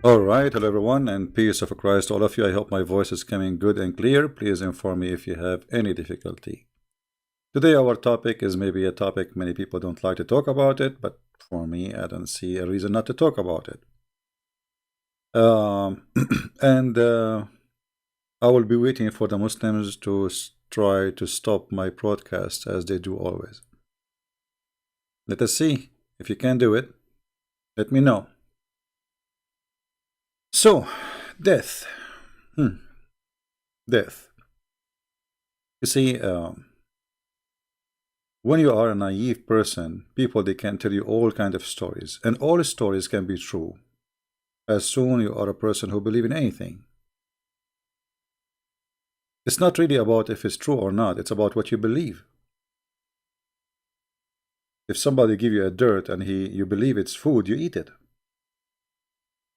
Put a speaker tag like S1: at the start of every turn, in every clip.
S1: All right, hello everyone, and peace of Christ to all of you. I hope my voice is coming good and clear. Please inform me if you have any difficulty. Today our topic is maybe a topic many people don't like to talk about it, but for me, I don't see a reason not to talk about it. And I will be waiting for the Muslims to try to stop my broadcast as they do always. Let us see if you can do it. Let me know. So, death. Death. You see, when you are a naive person, people, they can tell you all kinds of stories, and all stories can be true as soon you are a person who believes in anything. It's not really about if it's true or not, it's about what you believe. If somebody give you a dirt and you believe it's food, you eat it.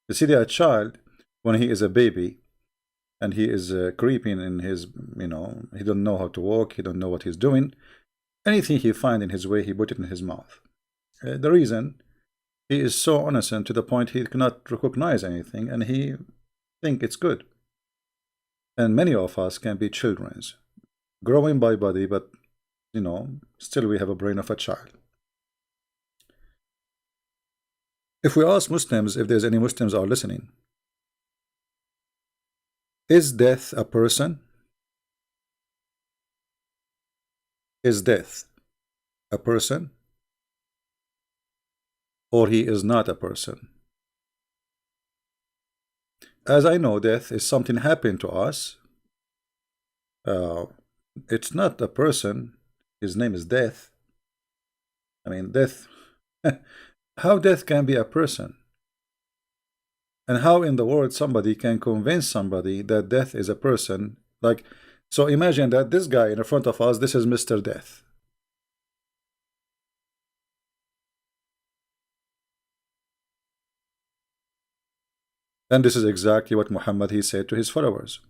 S1: You see, a child, when he is a baby and he is creeping in his, he don't know how to walk, he don't know what he's doing. Anything he find in his way, he put it in his mouth. The reason, he is so innocent to the point he cannot recognize anything and he think it's good. And many of us can be childrens, growing by body, but still we have a brain of a child. If we ask Muslims, if there's any Muslims are listening, is death a person? Is death a person? Or he is not a person? As I know, death is something happened to us. It's not a person. His name is death. I mean, death. How death can be a person? And how in the world somebody can convince somebody that death is a person? Like, so imagine that this guy in front of us, this is Mr. Death. And this is exactly what Muhammad he said to his followers.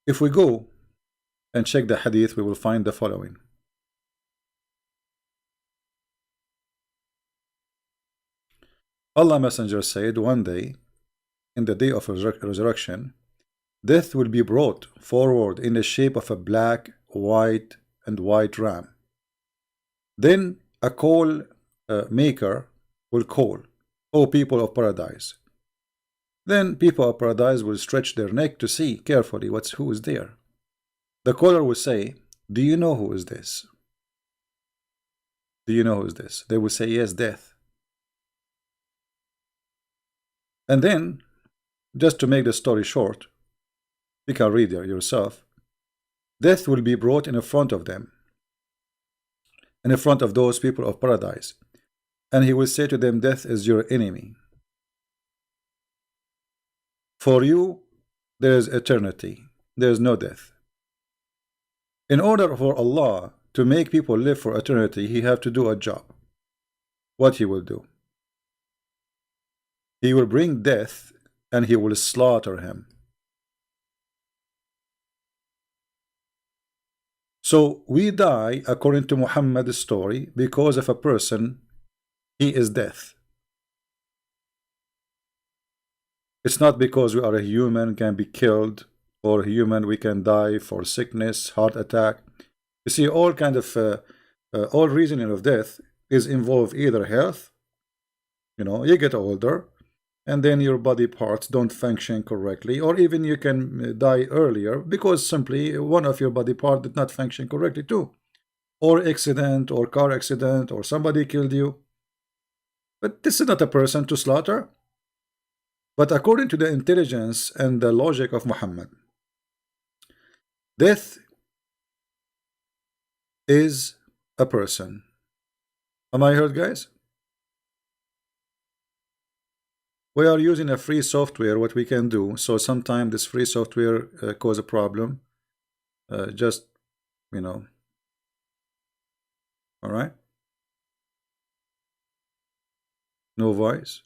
S1: If we go and check the hadith, we will find the following. Allah Messenger said, one day, in the day of resurrection, death will be brought forward in the shape of a black, white, and white ram. Then a call maker will call, O people of paradise. Then people of paradise will stretch their neck to see carefully who is there. The caller will say, do you know who is this? Do you know who is this? They will say, yes, death. And then, just to make the story short, you can read it yourself. Death will be brought in front of them, and in front of those people of paradise, and he will say to them, death is your enemy. For you, there is eternity. There is no death. In order for Allah to make people live for eternity, he have to do a job. What he will do? He will bring death and he will slaughter him. So we die, according to Muhammad's story, because of a person, he is death. It's not because we are a human, can be killed, or human, we can die for sickness, heart attack. You see, all kind of, all reasoning of death is involved either health, you get older, and then your body parts don't function correctly, or even you can die earlier because simply one of your body part did not function correctly too, or accident, or car accident, or somebody killed you. But this is not a person to slaughter. But according to the intelligence and the logic of Muhammad, death is a person. Am I heard, guys? We are using a free software, what we can do. So sometimes this free software cause a problem. Just, all right. No voice.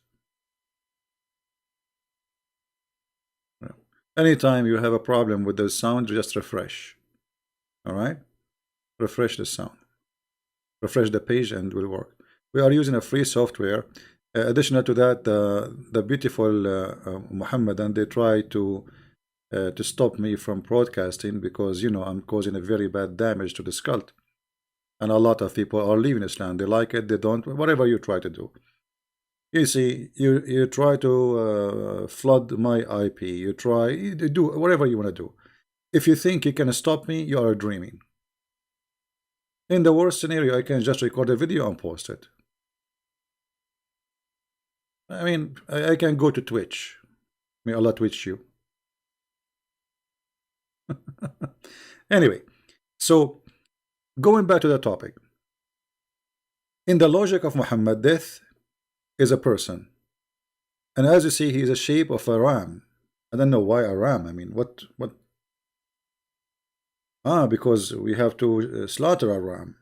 S1: Anytime you have a problem with the sound, just refresh. All right. Refresh the sound. Refresh the page and it will work. We are using a free software. Additional to that, the beautiful Muhammad, and they try to stop me from broadcasting because I'm causing a very bad damage to this cult, and a lot of people are leaving Islam. They like it, they don't. Whatever you try to do, you see, you try to flood my IP. You do whatever you want to do. If you think you can stop me, you are dreaming. In the worst scenario, I can just record a video and post it. I mean, I can go to Twitch. May Allah Twitch you. Anyway, so going back to the topic. In the logic of Muhammad, death is a person. And as you see, he is a shape of a ram. I don't know why a ram. I mean, what? Because we have to slaughter a ram.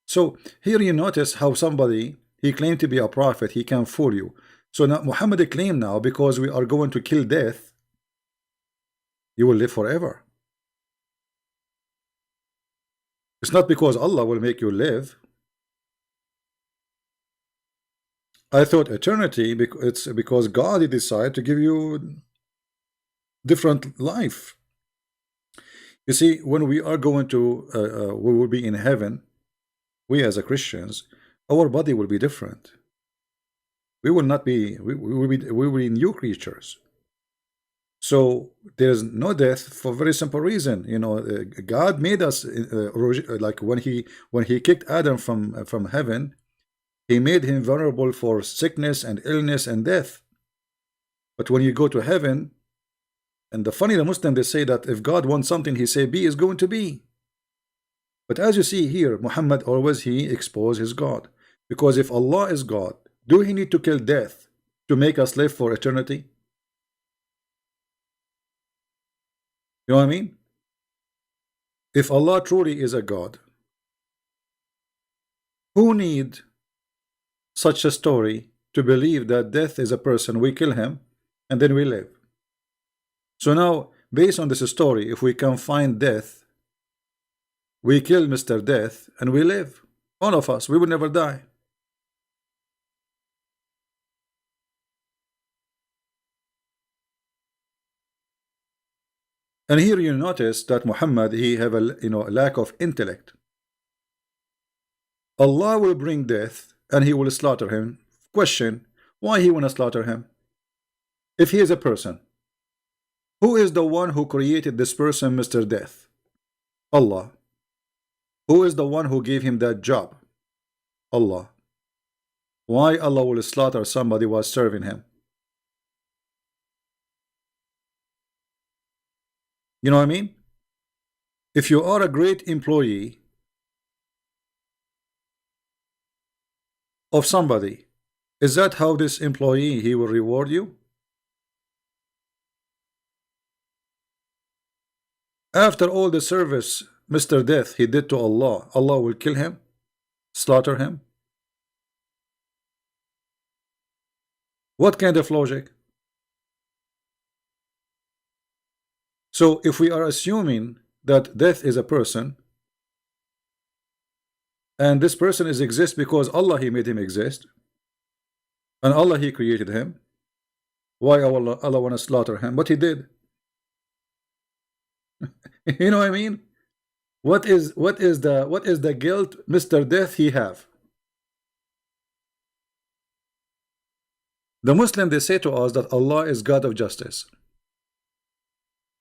S1: So here you notice how somebody, he claimed to be a prophet, he can fool you. So now Muhammad claimed now, because we are going to kill death, you will live forever. It's not because Allah will make you live. I thought eternity, it's because God decided to give you different life. You see, when we are going to, we will be in heaven, we as a Christians, our body will be different. We will not be, we will be new creatures. So there's no death for a very simple reason. God made us like when he kicked Adam from heaven, he made him vulnerable for sickness and illness and death. But when you go to heaven, and the Muslim, they say that if God wants something, he say be is going to be. But as you see here, Muhammad always he exposed his God, because if Allah is God, do he need to kill death to make us live for eternity? You know what I mean? If Allah truly is a God, who need such a story to believe that death is a person, we kill him and then we live? So now, based on this story, if we can find death, we kill Mr. Death and we live. All of us, we will never die. And here you notice that Muhammad, he have a lack of intellect. Allah will bring death and he will slaughter him. Question, why he want to slaughter him? If he is a person, who is the one who created this person, Mr. Death? Allah. Who is the one who gave him that job? Allah. Why Allah will slaughter somebody who was serving him? You know what I mean? If you are a great employee of somebody, is that how this employee he will reward you? After all the service Mr. Death he did to Allah, Allah will kill him, slaughter him? What kind of logic? So if we are assuming that death is a person, and this person exists because Allah he made him exist, and Allah he created him, why Allah want to slaughter him? But he did. You know what I mean? What is the guilt Mr. Death he have? The Muslim, they say to us that Allah is God of justice.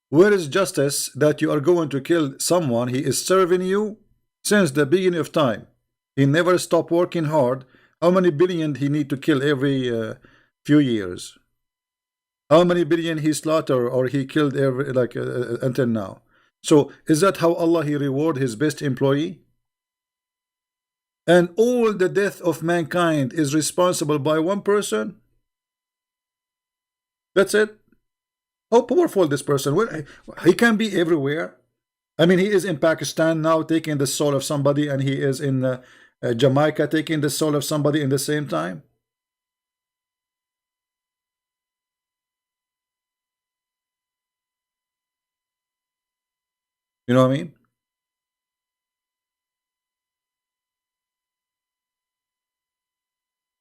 S1: Where is justice that you are going to kill someone he is serving you since the beginning of time? He never stopped working hard. How many billion he need to kill every few years? How many billion he slaughter or he killed every until now? So is that how Allah he reward his best employee? And all the death of mankind is responsible by one person? That's it? How powerful this person? Well, he can be everywhere. I mean, he is in Pakistan now taking the soul of somebody, and he is in Jamaica taking the soul of somebody in the same time. You know what I mean?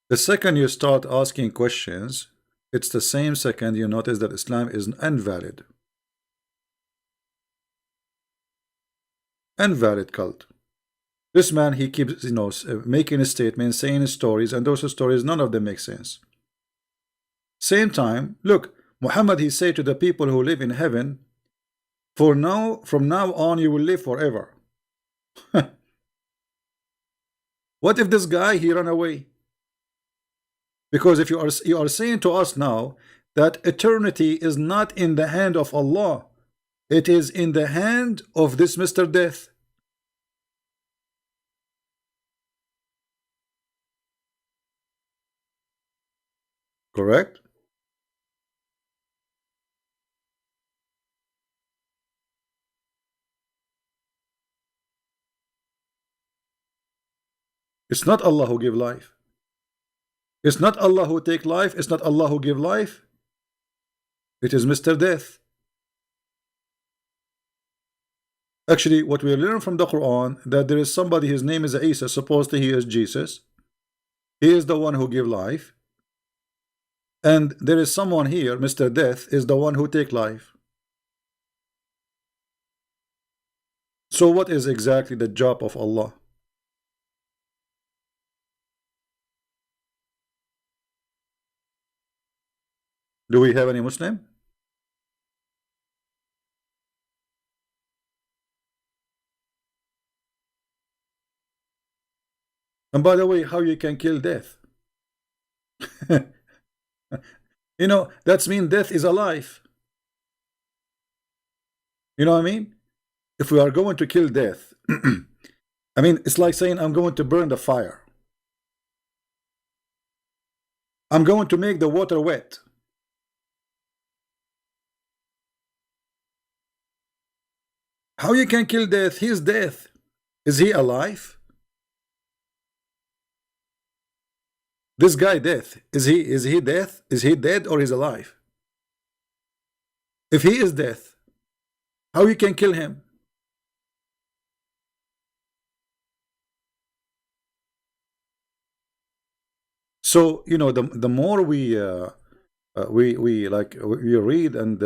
S1: The second you start asking questions, it's the same second you notice that Islam is invalid. Invalid cult. This man, he keeps, making a statement, saying stories, and those stories, none of them make sense. Same time, look, Muhammad, he said to the people who live in heaven, from now on, you will live forever. What if this guy, he ran away? Because if you are saying to us now that eternity is not in the hand of Allah, it is in the hand of this Mr. Death. Correct? It's not Allah who give life. It's not Allah who take life. It's not Allah who give life. It is Mr. Death. Actually, what we learn from the Quran, that there is somebody, his name is Isa, supposedly he is Jesus. He is the one who give life. And there is someone here, Mr. Death, is the one who take life. So what is exactly the job of Allah? Do we have any Muslim? And by the way, how you can kill death? That's mean death is alive. You know what I mean? If we are going to kill death, I mean, it's like saying I'm going to burn the fire. I'm going to make the water wet. How you can kill death? He is death. Is he alive? This guy death. Is he death? Is he dead or is alive? If he is death, how you can kill him? So the more we read, and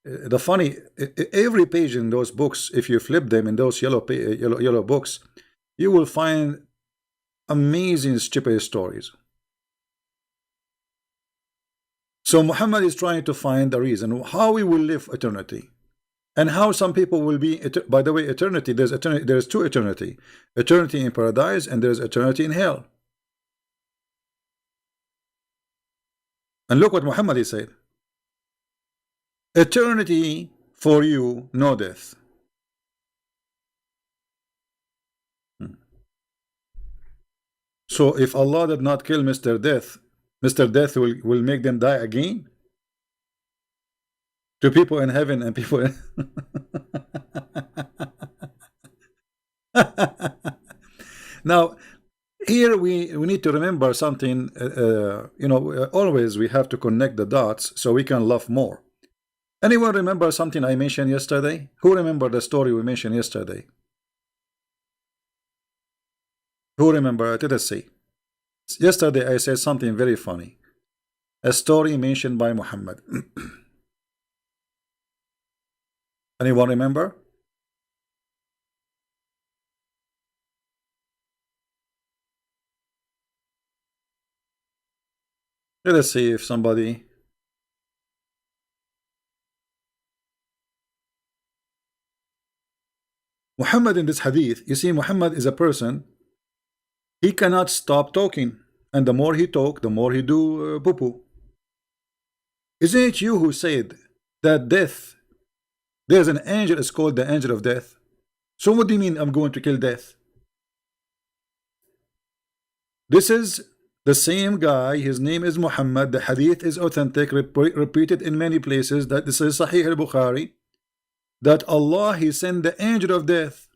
S1: the funny, every page in those books, if you flip them in those yellow books, you will find amazing stupid stories. So Muhammad is trying to find the reason how we will live eternity, and how some people will be. By the way, eternity, there's two eternity: eternity in paradise, and there's eternity in hell. And look what Muhammad he said: eternity for you, no death. So if Allah did not kill Mr. Death, Mr. Death will make them die again? To people in heaven and people in Now, here we need to remember something. Always we have to connect the dots so we can love more. Anyone remember something I mentioned yesterday? Who remember the story we mentioned yesterday? Who remember? Let us see. Yesterday I said something very funny. A story mentioned by Muhammad. Anyone remember? Let us see if somebody. Muhammad in this hadith, you see, Muhammad is a person, he cannot stop talking, and the more he talk, the more he do poo-poo. Isn't it you who said that death, there's an angel, it's called the angel of death? So what do you mean I'm going to kill death? This is the same guy, his name is Muhammad. The hadith is authentic, repeated in many places, that this is Sahih al-Bukhari, that Allah, he sent the angel of death.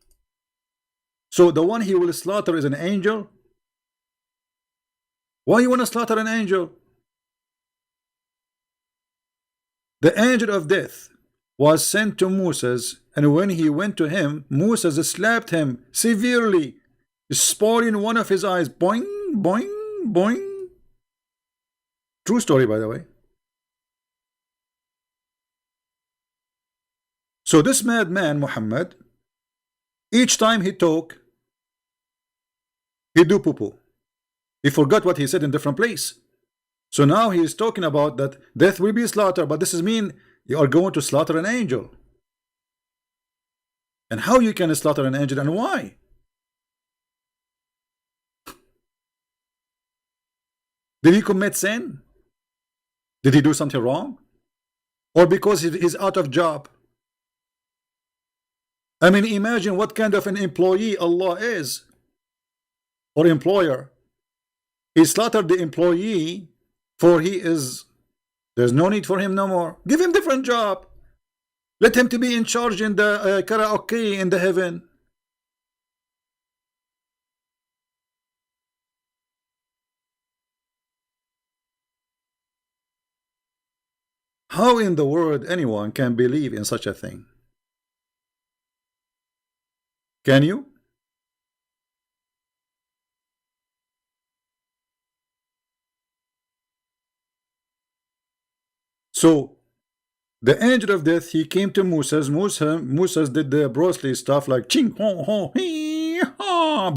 S1: So the one he will slaughter is an angel? Why you want to slaughter an angel? The angel of death was sent to Moses, and when he went to him, Moses slapped him severely, spoiling one of his eyes. Boing, boing, boing. True story, by the way. So this madman Muhammad, each time he talk, he do poo-poo. He forgot what he said in different place. So now he is talking about that death will be slaughtered, but this is mean you are going to slaughter an angel. And how you can slaughter an angel and why? Did he commit sin? Did he do something wrong? Or because he's out of job? I mean, imagine what kind of an employee Allah is, or employer. He slaughtered the employee for there's no need for him no more. Give him different job. Let him to be in charge in the karaoke in the heaven. How in the world anyone can believe in such a thing? Can you? So the angel of death, he came to Moses. Moses did the brosly stuff like ching ho ho hee ha.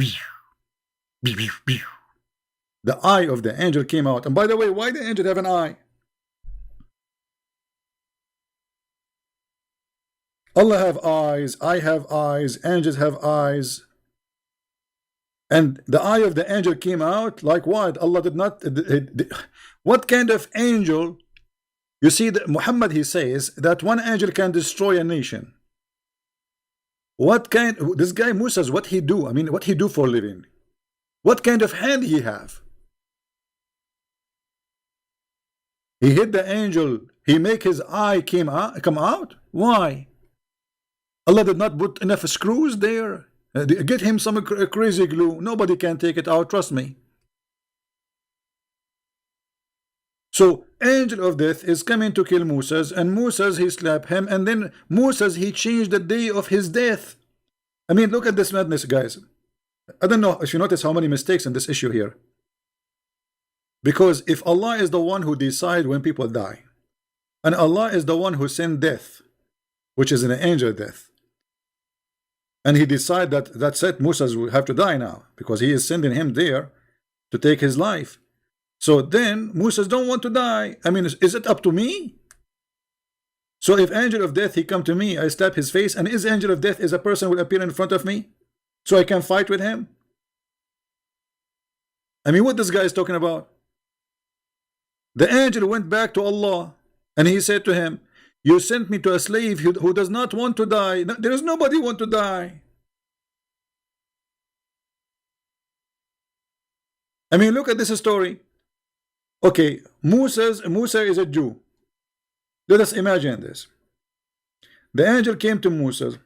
S1: The eye of the angel came out. And by the way, why the angel have an eye? Allah have eyes, I have eyes, angels have eyes. And the eye of the angel came out like what? Allah did not. What kind of angel? You see, Muhammad, he says that one angel can destroy a nation. What kind? This guy Moses, what he do? I mean, what he do for a living? What kind of hand he have? He hit the angel. He make his eye come out. Why? Allah did not put enough screws there. Get him some crazy glue. Nobody can take it out. Trust me. So angel of death is coming to kill Moses, and Moses he slapped him, and then Moses he changed the day of his death. I mean, look at this madness, guys. I don't know if you notice how many mistakes in this issue here. Because if Allah is the one who decides when people die, and Allah is the one who sent death, which is an angel death, and he decided that that's it, Moses will have to die now because he is sending him there to take his life. So then Moses don't want to die. I mean, is it up to me? So if angel of death he come to me, I slap his face, and his angel of death is a person who will appear in front of me so I can fight with him? I mean, what this guy is talking about? The angel went back to Allah and he said to him, you sent me to a slave who does not want to die. No, there is nobody want to die. I mean, look at this story. Okay, Musa is a Jew. Let us imagine this. The angel came to Moses.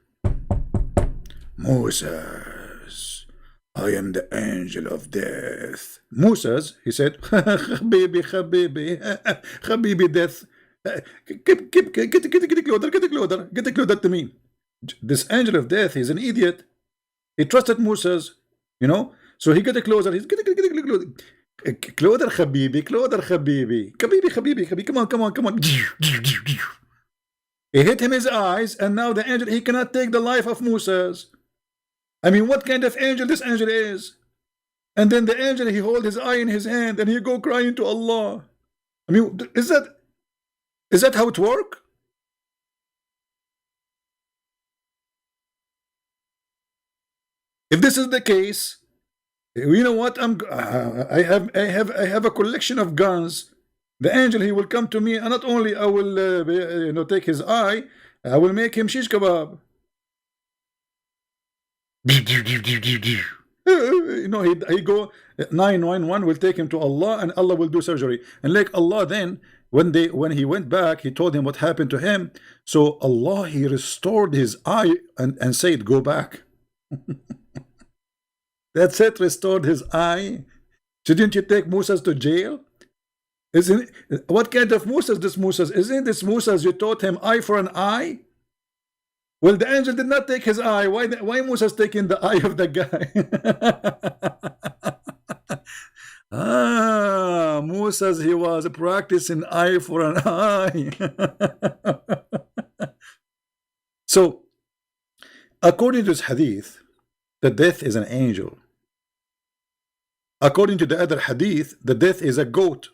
S1: Moses, I am the angel of death. Moses, he said, Habibi, death. Get closer to me. This angel of death is an idiot. He trusted Moses, you know. So he got closer. He's get closer. Closer, Habibi, come on. He hit him his eyes, and now the angel he cannot take the life of Moses. I mean, what kind of angel this angel is? And then the angel he hold his eye in his hand, and he go crying to Allah. I mean, is that how it work? If this is the case, you know what? I have a collection of guns. The angel he will come to me, and not only I will take his eye, I will make him shish kebab. He go 911 will take him to Allah, and Allah will do surgery. And like Allah then, when he went back, he told him what happened to him. So Allah he restored his eye and said, go back. That's it, restored his eye. Shouldn't you take Moses to jail? What kind of Moses this Moses? Isn't this Moses you taught him eye for an eye? Well, the angel did not take his eye. Why Moses taking the eye of the guy? Ah, Musa's he was practicing eye for an eye. So, according to this hadith, the death is an angel. According to the other hadith, the death is a goat.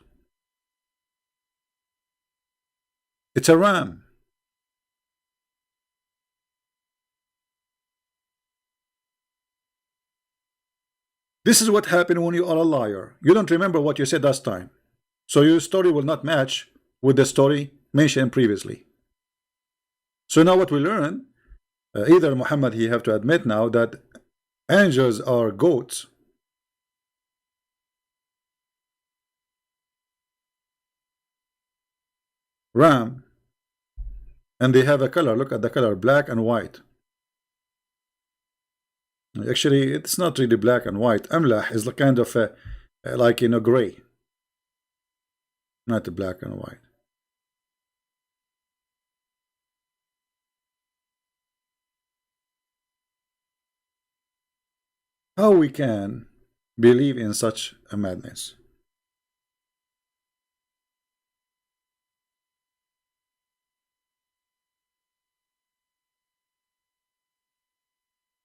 S1: It's a ram. This is what happened when you are a liar. You don't remember what you said last time. So your story will not match with the story mentioned previously. So now what we learn, either Muhammad, he have to admit now that angels are goats, ram, and they have a color. Look at the color, black and white. Actually, it's not really black and white. Amlah is kind of like gray, not black and white. How we can believe in such a madness?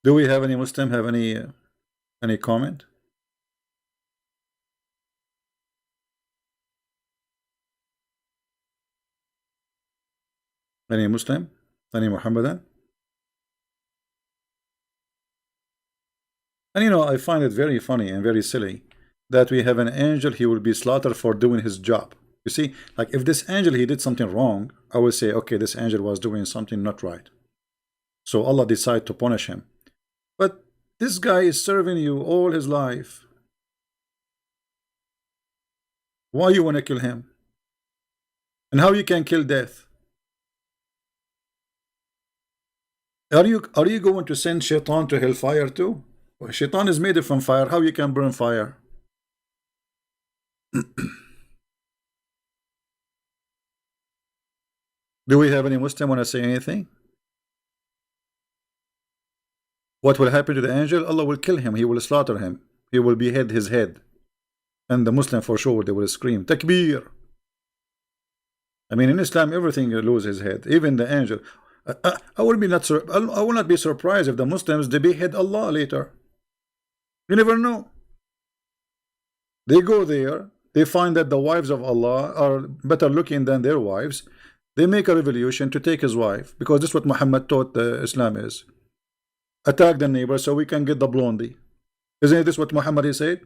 S1: Do we have any Muslim have any comment? Any Muslim? Any Muhammadan? And I find it very funny and very silly that we have an angel, he will be slaughtered for doing his job. You see, like if this angel he did something wrong, I will say, okay, this angel was doing something not right. So Allah decided to punish him. But this guy is serving you all his life. Why you want to kill him? And how you can kill death? Are you going to send Shaitan to hellfire too? Well, Shaitan is made from fire. How you can burn fire? Do we have any Muslim want to say anything? What will happen to the angel? Allah will kill him. He will slaughter him. He will behead his head. And the Muslim for sure, they will scream, Takbir. I mean, in Islam, everything loses his head. Even the angel. I will not be surprised if the Muslims, they behead Allah later. You never know. They go there. They find that the wives of Allah are better looking than their wives. They make a revolution to take his wife. Because this is what Muhammad taught Islam is. Attack the neighbor so we can get the blondie. Isn't this what Muhammad said?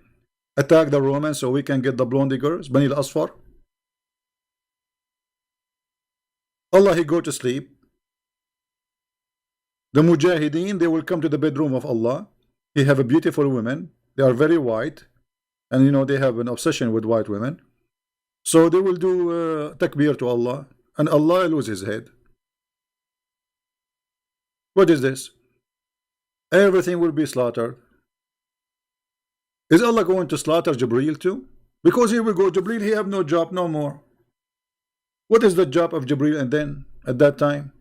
S1: Attack the Romans so we can get the blondie girls, Bani al-Asfar. Allah, he go to sleep. The Mujahideen, they will come to the bedroom of Allah. He have a beautiful women. They are very white. And they have an obsession with white women. So they will do takbir to Allah. And Allah lose his head. What is this? Everything will be slaughtered. Is Allah going to slaughter Jibreel too? Because here we go, Jibreel, he have no job no more. What is the job of Jibreel and then at that time?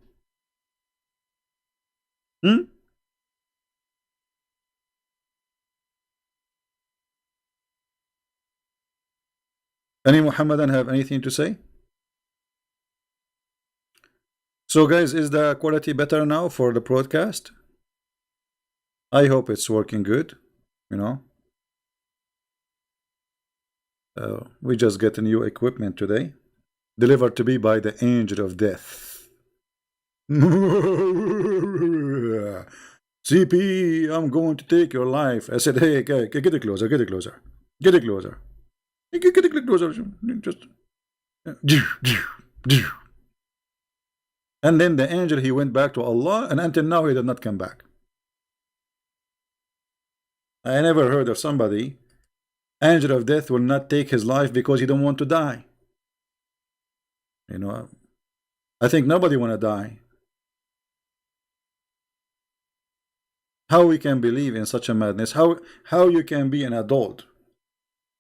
S1: Any Muhammadan have anything to say? So guys, is the quality better now for the broadcast? I hope it's working good. We just get a new equipment today, delivered to me by the angel of death. CP, I'm going to take your life. I said, hey, get it closer, get it closer, get it closer, get it closer. Just. And then the angel, he went back to Allah, and until now he did not come back. I never heard of somebody, angel of death will not take his life because he don't want to die. I think nobody want to die. How we can believe in such a madness? How you can be an adult,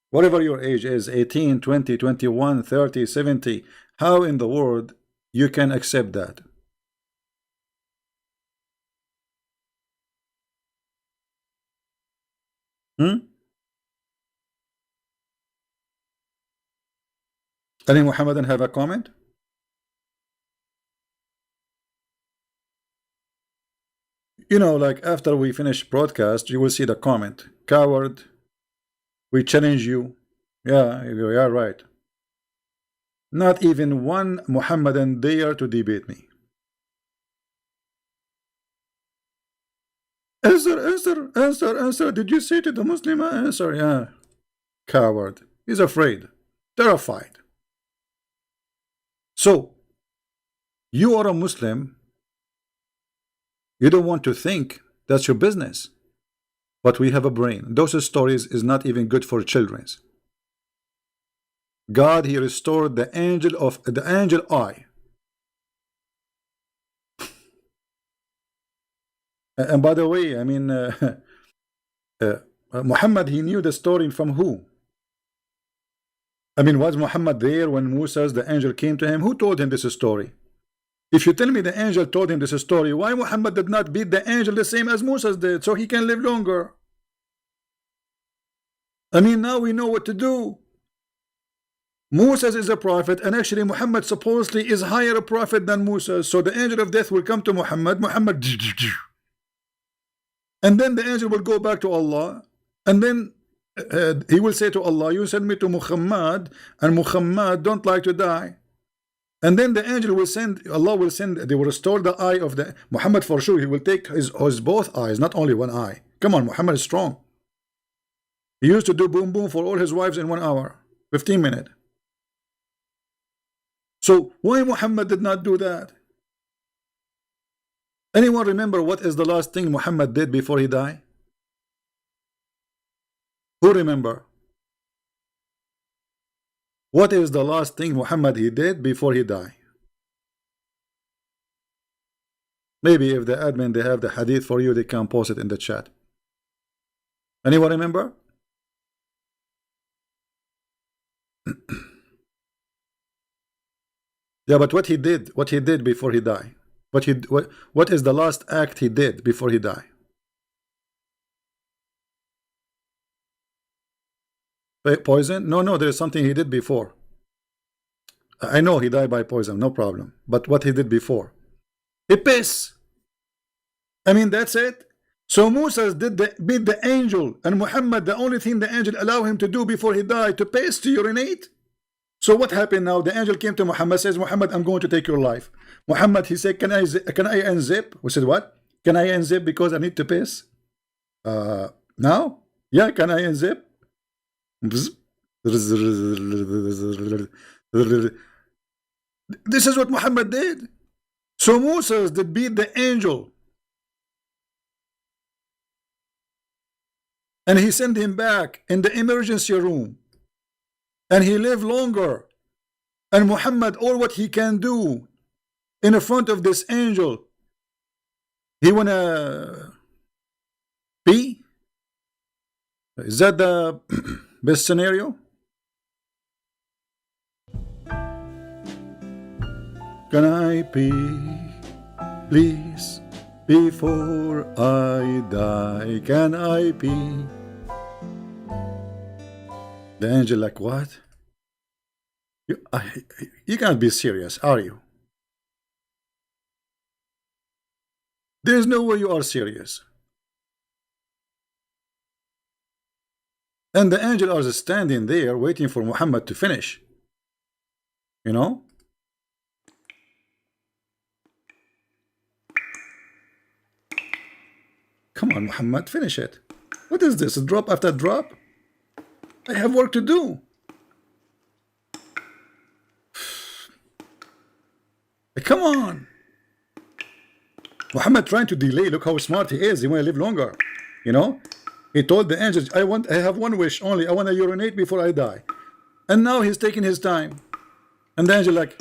S1: whatever your age is, 18, 20, 21, 30, 70, how in the world you can accept that? Any Muhammadan have a comment? You know, like after we finish broadcast, you will see the comment. Coward, we challenge you. Yeah, you are right. Not even one Muhammadan dare to debate me. Answer. Did you say to the Muslim? Answer, yeah. Coward. He's afraid. Terrified. So, you are a Muslim. You don't want to think. That's your business. But we have a brain. Those stories is not even good for children. God, he restored the angel eye. And by the way, I mean, Muhammad, he knew the story from who? I mean, was Muhammad there when Musa, the angel, came to him? Who told him this story? If you tell me the angel told him this story, why Muhammad did not beat the angel the same as Musa did, so he can live longer? I mean, now we know what to do. Moses is a prophet, and actually Muhammad supposedly is higher a prophet than Musa. So the angel of death will come to Muhammad, and then the angel will go back to Allah, and then he will say to Allah, you send me to Muhammad, and Muhammad don't like to die. And then the angel will send, Allah will send, they will restore the eye of the Muhammad for sure. He will take his both eyes, not only one eye. Come on, Muhammad is strong. He used to do boom boom for all his wives in 1 hour, 15 minutes. So why Muhammad did not do that? Anyone remember what is the last thing Muhammad did before he died? Who remember? What is the last thing Muhammad he did before he died? Maybe if the admin they have the hadith for you, they can post it in the chat. Anyone remember? Yeah, but what he did before he died? What is the last act he did before he died? Poison? No, there is something he did before. I know he died by poison, no problem. But what he did before? He pissed. I mean, that's it. So Musa beat the angel, and Muhammad, the only thing the angel allowed him to do before he died, to piss, to urinate. So what happened now? The angel came to Muhammad, says, Muhammad, I'm going to take your life. Muhammad, he said, can I unzip? We said, what? Can I unzip because I need to piss? Now? Yeah, can I unzip? This is what Muhammad did. So Moses did beat the angel, and he sent him back in the emergency room, and he lived longer. And Muhammad, all what he can do in front of this angel, he wanna pee? Is that the best scenario? Can I pee, please, before I die? Can I pee? The angel like, what? You can't be serious, are you? There's no way you are serious. And the angel are standing there waiting for Muhammad to finish. You know? Come on, Muhammad, finish it. What is this? Drop after drop? I have work to do. Come on. Muhammad trying to delay. Look how smart he is. He want to live longer. You know? He told the angels, I have one wish only. I want to urinate before I die. And now he's taking his time. And the angel like,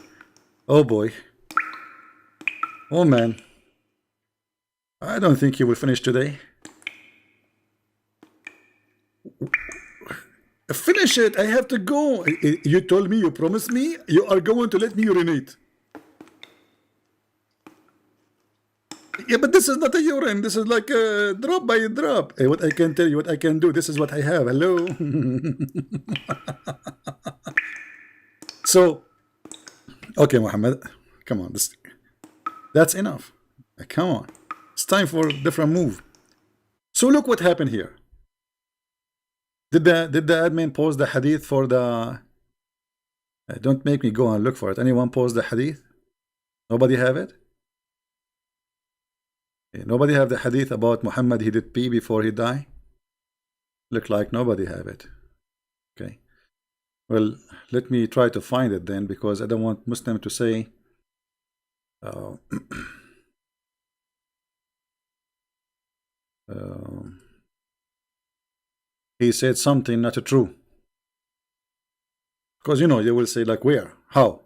S1: oh boy. Oh man. I don't think he will finish today. Finish it. I have to go. You told me, you promised me, you are going to let me urinate. Yeah, but this is not a urine. This is like a drop by drop. Hey, what I can tell you, what I can do. This is what I have. Hello. So, okay, Muhammad, come on, that's enough. Come on, it's time for a different move. So look what happened here. Did the admin post the hadith for the? Don't make me go and look for it. Anyone post the hadith? Nobody have it. Nobody have the hadith about Muhammad. He did pee before he died. Look like nobody have it. Okay. Well, let me try to find it then, because I don't want Muslim to say. He said something not true. Because they will say like where, how.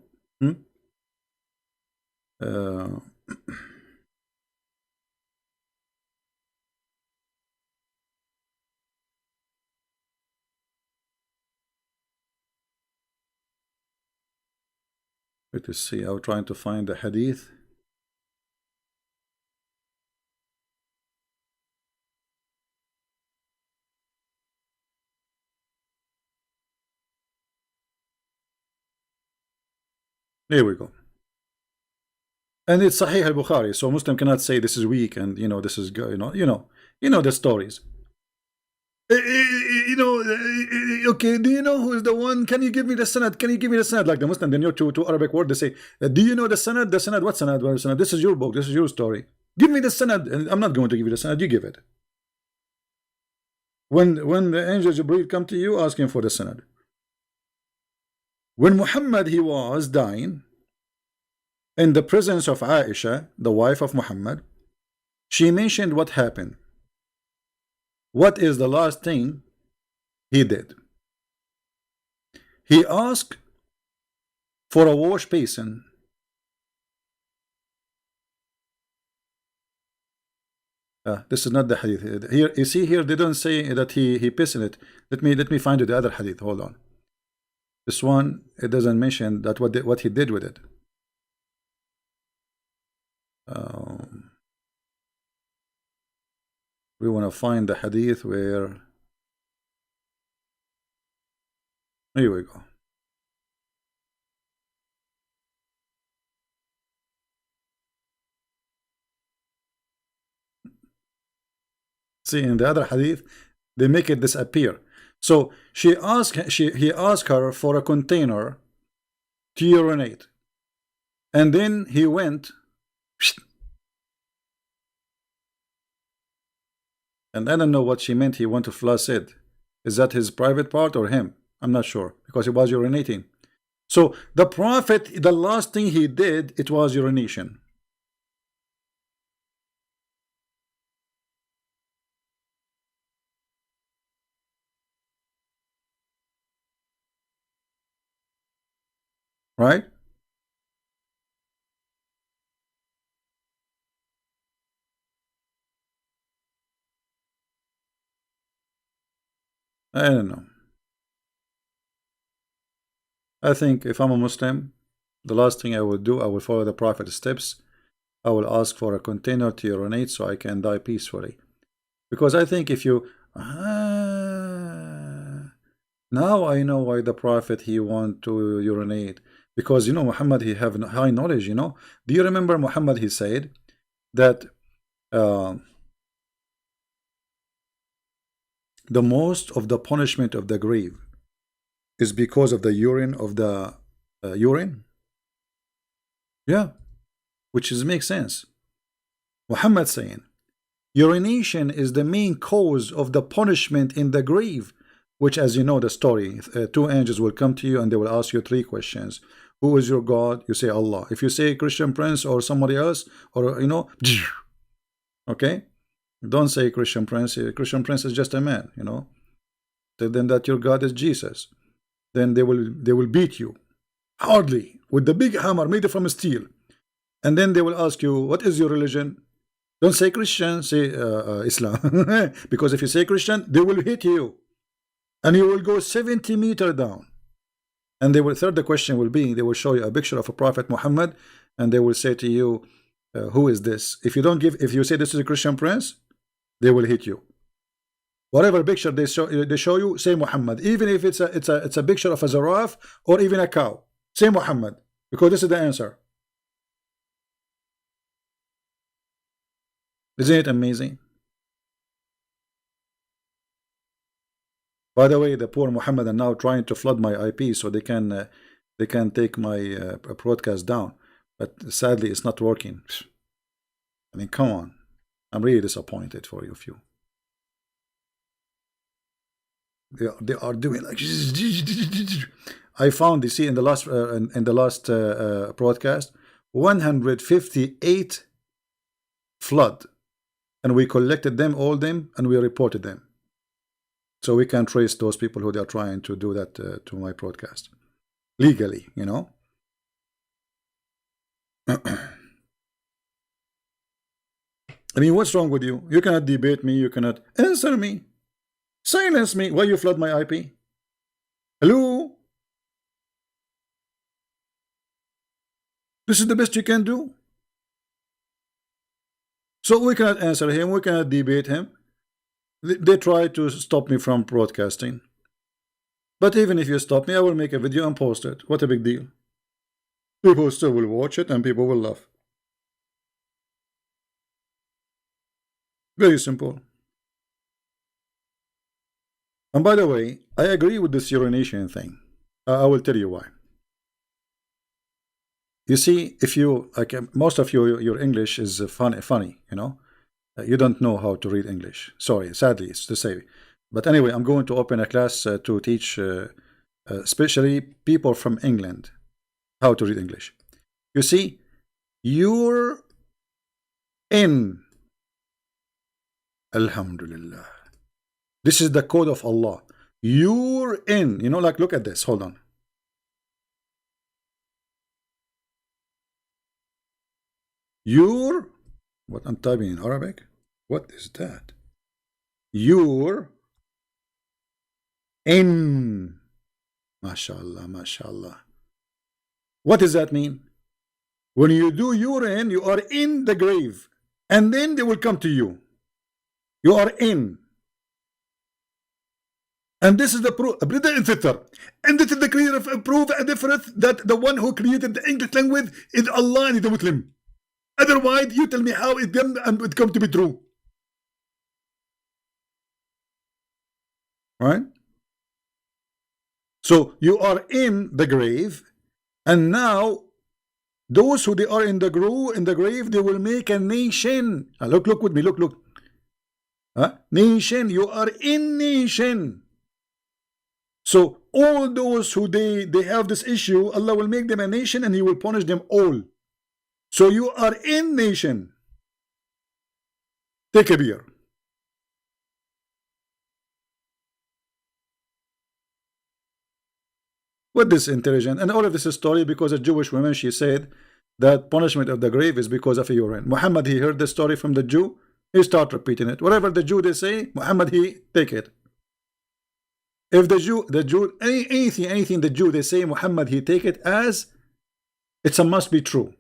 S1: Let us see. I'm trying to find the hadith. There we go. And it's Sahih al-Bukhari, so Muslim cannot say this is weak and this is good. The stories. Okay, do you know who is the one? Can you give me the sanad? Can you give me the sanad? Like the Muslim, they know two Arabic words. They say, do you know the sanad? The sanad, what sanad? What sanad? This is your book. This is your story. Give me the sanad. And I'm not going to give you the sanad. You give it. When the angel Jibreel come to you, asking for the sanad. When Muhammad, he was dying, in the presence of Aisha, the wife of Muhammad, she mentioned what happened. What is the last thing he did? He asked for a wash basin. This is not the hadith. Here, you see here, they don't say that he pissed in it. Let me find you the other hadith. Hold on. This one, it doesn't mention that what he did with it. We want to find the hadith where. Here we go. See, in the other hadith, they make it disappear. So he asked her for a container to urinate, and then he went, and I don't know what she meant. He went to flush it. Is that his private part or him? I'm not sure, because he was urinating. So the Prophet, the last thing he did, it was urination. Right? I don't know. I think if I'm a Muslim, the last thing I will do, I will follow the Prophet's steps. I will ask for a container to urinate so I can die peacefully. Because I think if you... now I know why the Prophet, he want to urinate. Because, Muhammad, he have high knowledge, Do you remember Muhammad, he said that the most of the punishment of the grave is because of the urine of the urine? Yeah, which makes sense. Muhammad saying urination is the main cause of the punishment in the grave, which, as you know the story, two angels will come to you and they will ask you three questions. Who is your God? You say Allah. If you say Christian Prince or somebody else, or okay, don't say Christian Prince. Christian Prince is just a man, Tell them that your God is Jesus. Then they will beat you hardly with the big hammer made from steel, and then they will ask you, what is your religion? Don't say Christian, say Islam. Because if you say Christian, they will hit you and you will go 70 meters down. And the question will be, they will show you a picture of a Prophet Muhammad, and they will say to you, who is this? If you say this is a Christian Prince, they will hit you. Whatever picture they show you, say Muhammad, even if it's a picture of a giraffe or even a cow. Say Muhammad, because this is the answer. Isn't it amazing? By the way, the poor Muhammad are now trying to flood my IP so they can take my broadcast down, but sadly it's not working. I mean, come on, I'm really disappointed for you few. They are doing like I found, you see, in the last broadcast 158 flood, and we collected them and we reported them, so we can trace those people who they are trying to do that to my broadcast legally, you know. I mean, what's wrong with you? You cannot debate me, you cannot answer me, silence me. Why you flood my IP? Hello? This is the best you can do? So we cannot answer him, we cannot debate him. They try to stop me from broadcasting. But even if you stop me, I will make a video and post it. What a big deal. People still will watch it and people will laugh. Very simple. And by the way, I agree with this urination thing. I will tell you why. You see, if you, like, most of you, your English is funny, you know. You don't know how to read English. Sorry, sadly, it's to say. But anyway, I'm going to open a class to teach, especially people from England, how to read English. You see, you're in. Alhamdulillah. This is the code of Allah. You're in. You know, like, look at this. Hold on. You're, what I'm typing in Arabic? What is that? You're in. MashaAllah, MashaAllah. What does that mean? When you do you're in, you are in the grave. And then they will come to you. You are in. And this is the proof. And this is the clear proof and difference that the one who created the English language is Allah and is a Muslim. Otherwise, you tell me how it come to be true. Right? So you are in the grave, and now those who they are in the grave, they will make a nation. Look with me, look. Nation, you are in nation. So all those who they have this issue, Allah will make them a nation and He will punish them all. So you are in nation. Take a beer. What this intelligent, and all of this is story because a Jewish woman, she said that punishment of the grave is because of a urine. Muhammad, he heard the story from the Jew, he start repeating it. Whatever the Jew they say, Muhammad, he take it. If the Jew, anything the Jew they say, Muhammad, he take it as it's a must be true.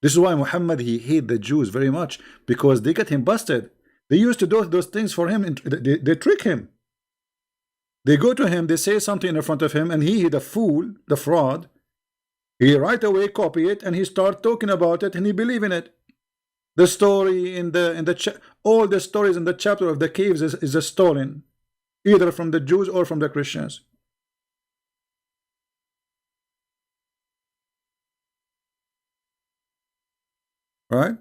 S1: This is why Muhammad, he hate the Jews very much, because they get him busted. They used to do those things for him, and they trick him. They go to him, they say something in front of him, and he the fool, the fraud, he right away copy it and he start talking about it and he believe in it. The story in the all the stories in the chapter of the caves is a stolen, either from the Jews or from the Christians. Right?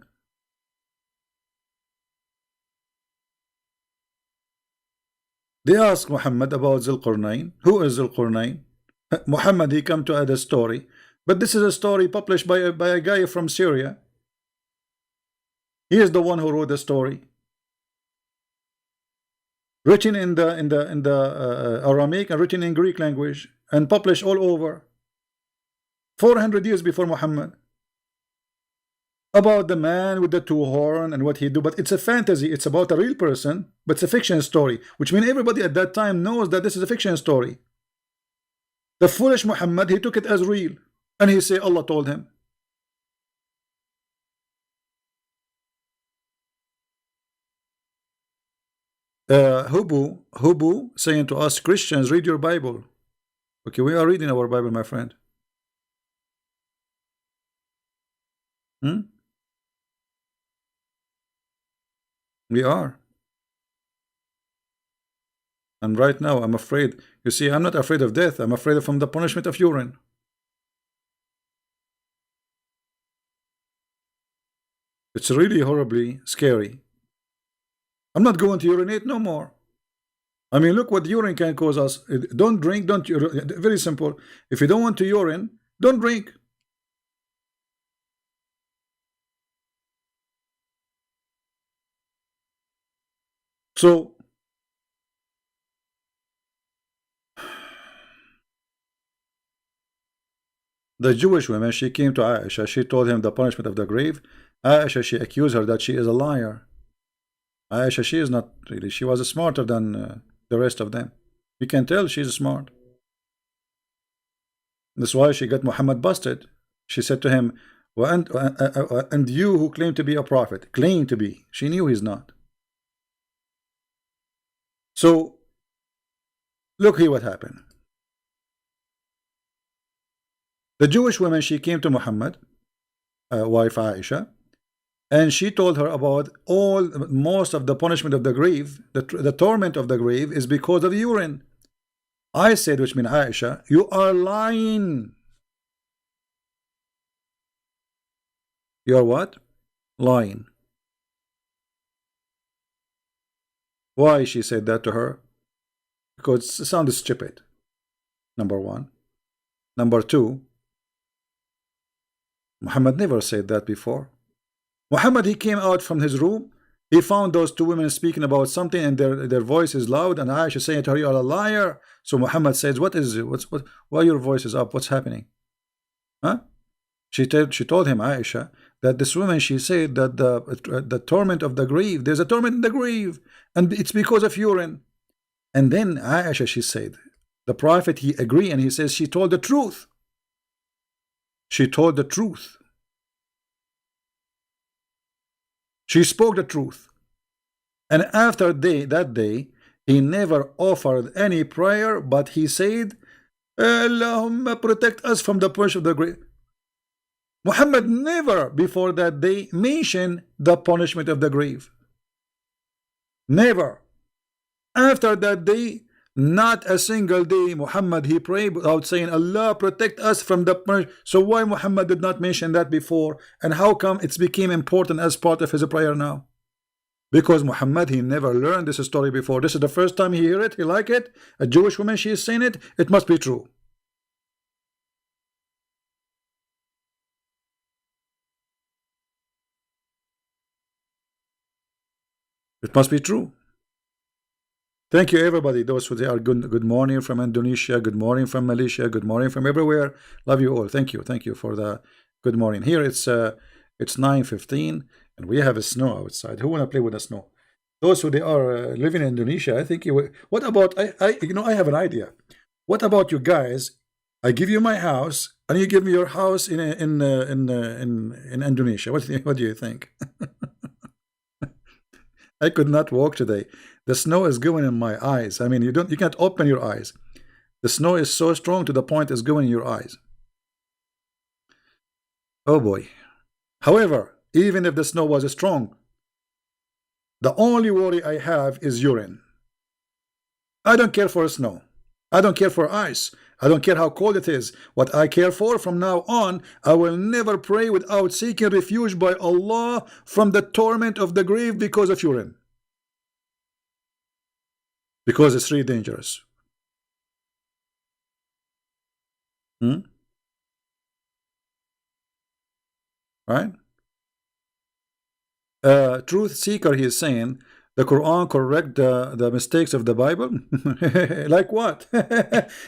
S1: They ask Muhammad about Zulqarnain. Who is Zulqarnain? Muhammad, he come to add a story, but this is a story published by a guy from Syria. He is the one who wrote the story, written in the Aramaic and written in Greek language and published all over 400 years before Muhammad, about the man with the two horns and what he do. But it's a fantasy, it's about a real person, but it's a fiction story, which means everybody at that time knows that this is a fiction story. The foolish Muhammad, he took it as real, and he say Allah told him. Hubu saying to us, Christians, read your Bible. Okay, we are reading our Bible, my friend. Hmm? We are. And right now, I'm afraid. You see, I'm not afraid of death. I'm afraid from the punishment of urine. It's really horribly scary. I'm not going to urinate no more. I mean, look what urine can cause us. Don't drink, don't very simple. If you don't want to urine, don't drink. So the Jewish woman, she came to Aisha, she told him the punishment of the grave. Aisha, she accused her that she is a liar. Aisha, she is not really, she was smarter than the rest of them. You can tell she's smart. That's why she got Muhammad busted. She said to him, and you who claim to be a prophet, claim to be. She knew he's not. So look here what happened. The Jewish woman, she came to Muhammad, wife Aisha, and she told her about most of the punishment of the grave, the torment of the grave is because of urine. I said, which means Aisha, you are lying. You are what? Lying. Why she said that to her? Because it sounded stupid. Number one. Number two, Muhammad never said that before. Muhammad, he came out from his room, he found those two women speaking about something, and their voice is loud, and Aisha saying to her, you are a liar. So Muhammad says, what is it? Why your voice is up? What's happening? Huh? She told him, Aisha, that this woman, she said that the torment of the grave, there's a torment in the grave, and it's because of urine. And then Aisha, she said, the Prophet, he agreed, and he says she told the truth. She told the truth. She spoke the truth. And after that day, he never offered any prayer, but he said, Allahumma protect us from the punishment of the grave. Muhammad never before that day mentioned the punishment of the grave. Never. After that day, not a single day Muhammad he prayed without saying Allah protect us from the punishment. So why Muhammad did not mention that before, and how come it's became important as part of his prayer now? Because Muhammad, he never learned this story before. This is the first time he hear it, he like it. A Jewish woman, she is saying it, it must be true. It must be true. Thank you, everybody. Those who are good morning from Indonesia, good morning from Malaysia, good morning from everywhere. Love you all. Thank you for the good morning. Here it's 9:15 and we have a snow outside. Who wanna play with the snow? Those who they are living in Indonesia, I think you. What about I have an idea. What about you guys? I give you my house and you give me your house in Indonesia. What do you think? I could not walk today. The snow is going in my eyes. I mean, you can't open your eyes. The snow is so strong to the point it's going in your eyes. Oh boy. However, even if the snow was strong, the only worry I have is urine. I don't care for snow. I don't care for ice. I don't care how cold it is. What I care for from now on, I will never pray without seeking refuge by Allah from the torment of the grave because of urine. Because it's really dangerous. Right? Truth seeker, he is saying, the Quran correct the mistakes of the Bible? Like what?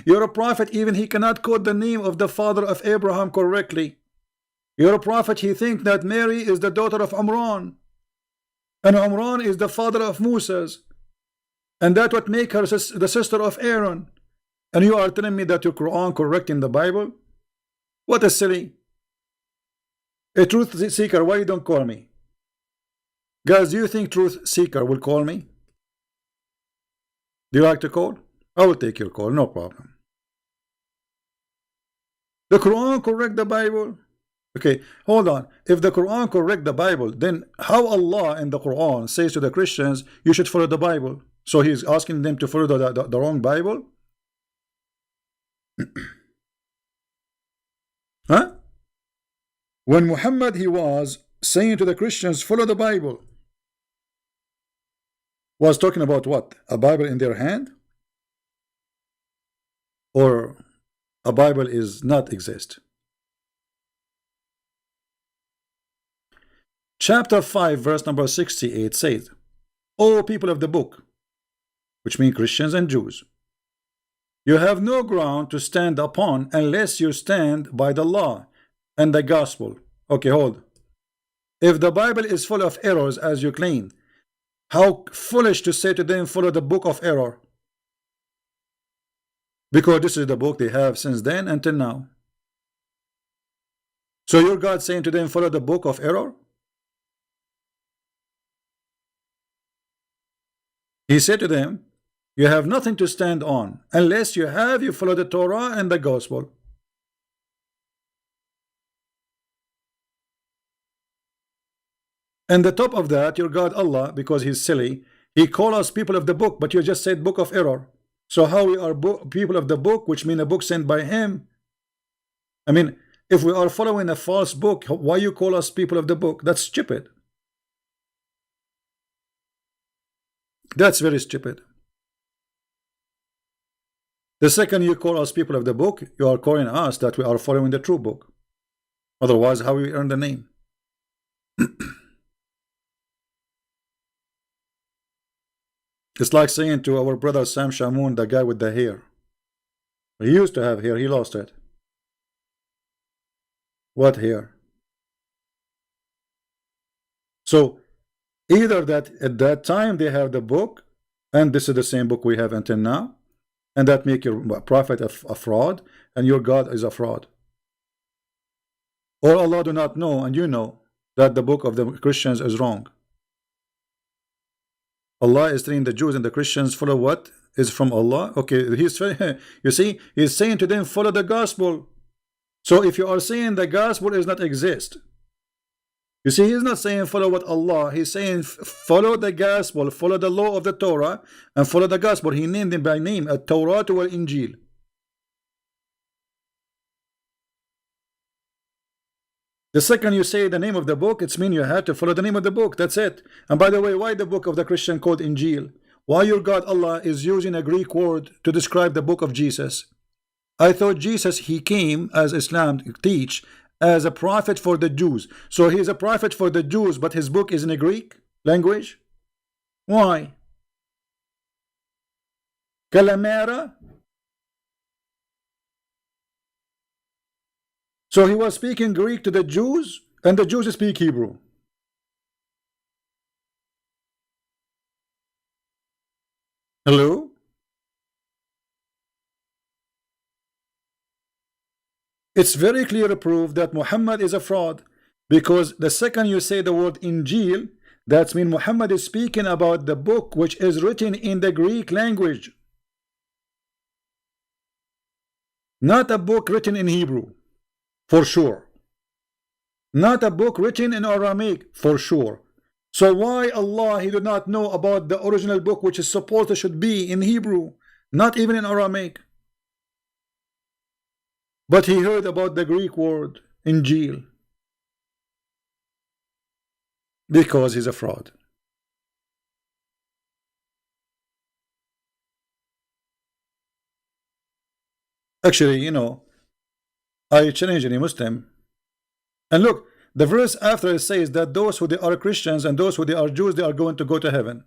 S1: You're a prophet, even he cannot quote the name of the father of Abraham correctly. You're a prophet, he thinks that Mary is the daughter of Imran, and Imran is the father of Moses, and that what make her the sister of Aaron. And you are telling me that your Quran correcting the Bible? What a silly. A truth seeker, why you don't call me? Guys, do you think truth seeker will call me? Do you like to call? I will take your call, no problem. The Quran correct the Bible. Okay, hold on. If the Quran correct the Bible, then how Allah in the Quran says to the Christians, you should follow the Bible? So he's asking them to follow the wrong Bible? Huh? When Muhammad, he was saying to the Christians, follow the Bible, was talking about what? A Bible in their hand? Or a Bible is not exist? Chapter 5 verse number 68 says, O people of the book, which mean Christians and Jews, you have no ground to stand upon unless you stand by the law and the gospel. Okay, hold. If the Bible is full of errors as you claim, how foolish to say to them, follow the book of error. Because this is the book they have since then until now. So your God saying to them, follow the book of error? He said to them, you have nothing to stand on unless you follow the Torah and the gospel. And the top of that, your God Allah, because he's silly, he called us people of the book, but you just said book of error. So how we are people of the book, which mean a book sent by him? I mean, if we are following a false book, why you call us people of the book? That's stupid. That's very stupid. The second you call us people of the book, you are calling us that we are following the true book. Otherwise, how we earn the name? It's like saying to our brother Sam Shamoun, the guy with the hair. He used to have hair, he lost it. What hair? So either that at that time they have the book, and this is the same book we have until now, and that make your prophet a fraud, and your God is a fraud. Or Allah do not know, and you know that the book of the Christians is wrong. Allah is telling the Jews and the Christians follow what is from Allah. Okay, he's you see, he's saying to them follow the gospel. So if you are saying the gospel does not exist, you see, he's not saying follow what Allah, he's saying follow the gospel, follow the law of the Torah, and follow the gospel. He named them by name, a Torah to an Injil. The second you say the name of the book, it's mean you have to follow the name of the book. That's it. And by the way, why the book of the Christian called Injil? Why your God Allah is using a Greek word to describe the book of Jesus? I thought Jesus, he came as Islam teach as a prophet for the Jews. So he's a prophet for the Jews, but his book is in a Greek language? Why? Calamera? So he was speaking Greek to the Jews, and the Jews speak Hebrew. Hello? It's very clear proof that Muhammad is a fraud, because the second you say the word Injil, that means Muhammad is speaking about the book which is written in the Greek language, not a book written in Hebrew. For sure. Not a book written in Aramaic, for sure. So why Allah, he did not know about the original book which is supposed to should be in Hebrew, not even in Aramaic? But he heard about the Greek word, Injil. Because he's a fraud. Actually, you know, I challenge any Muslim. And look, the verse after it says that those who they are Christians and those who they are Jews, they are going to go to heaven.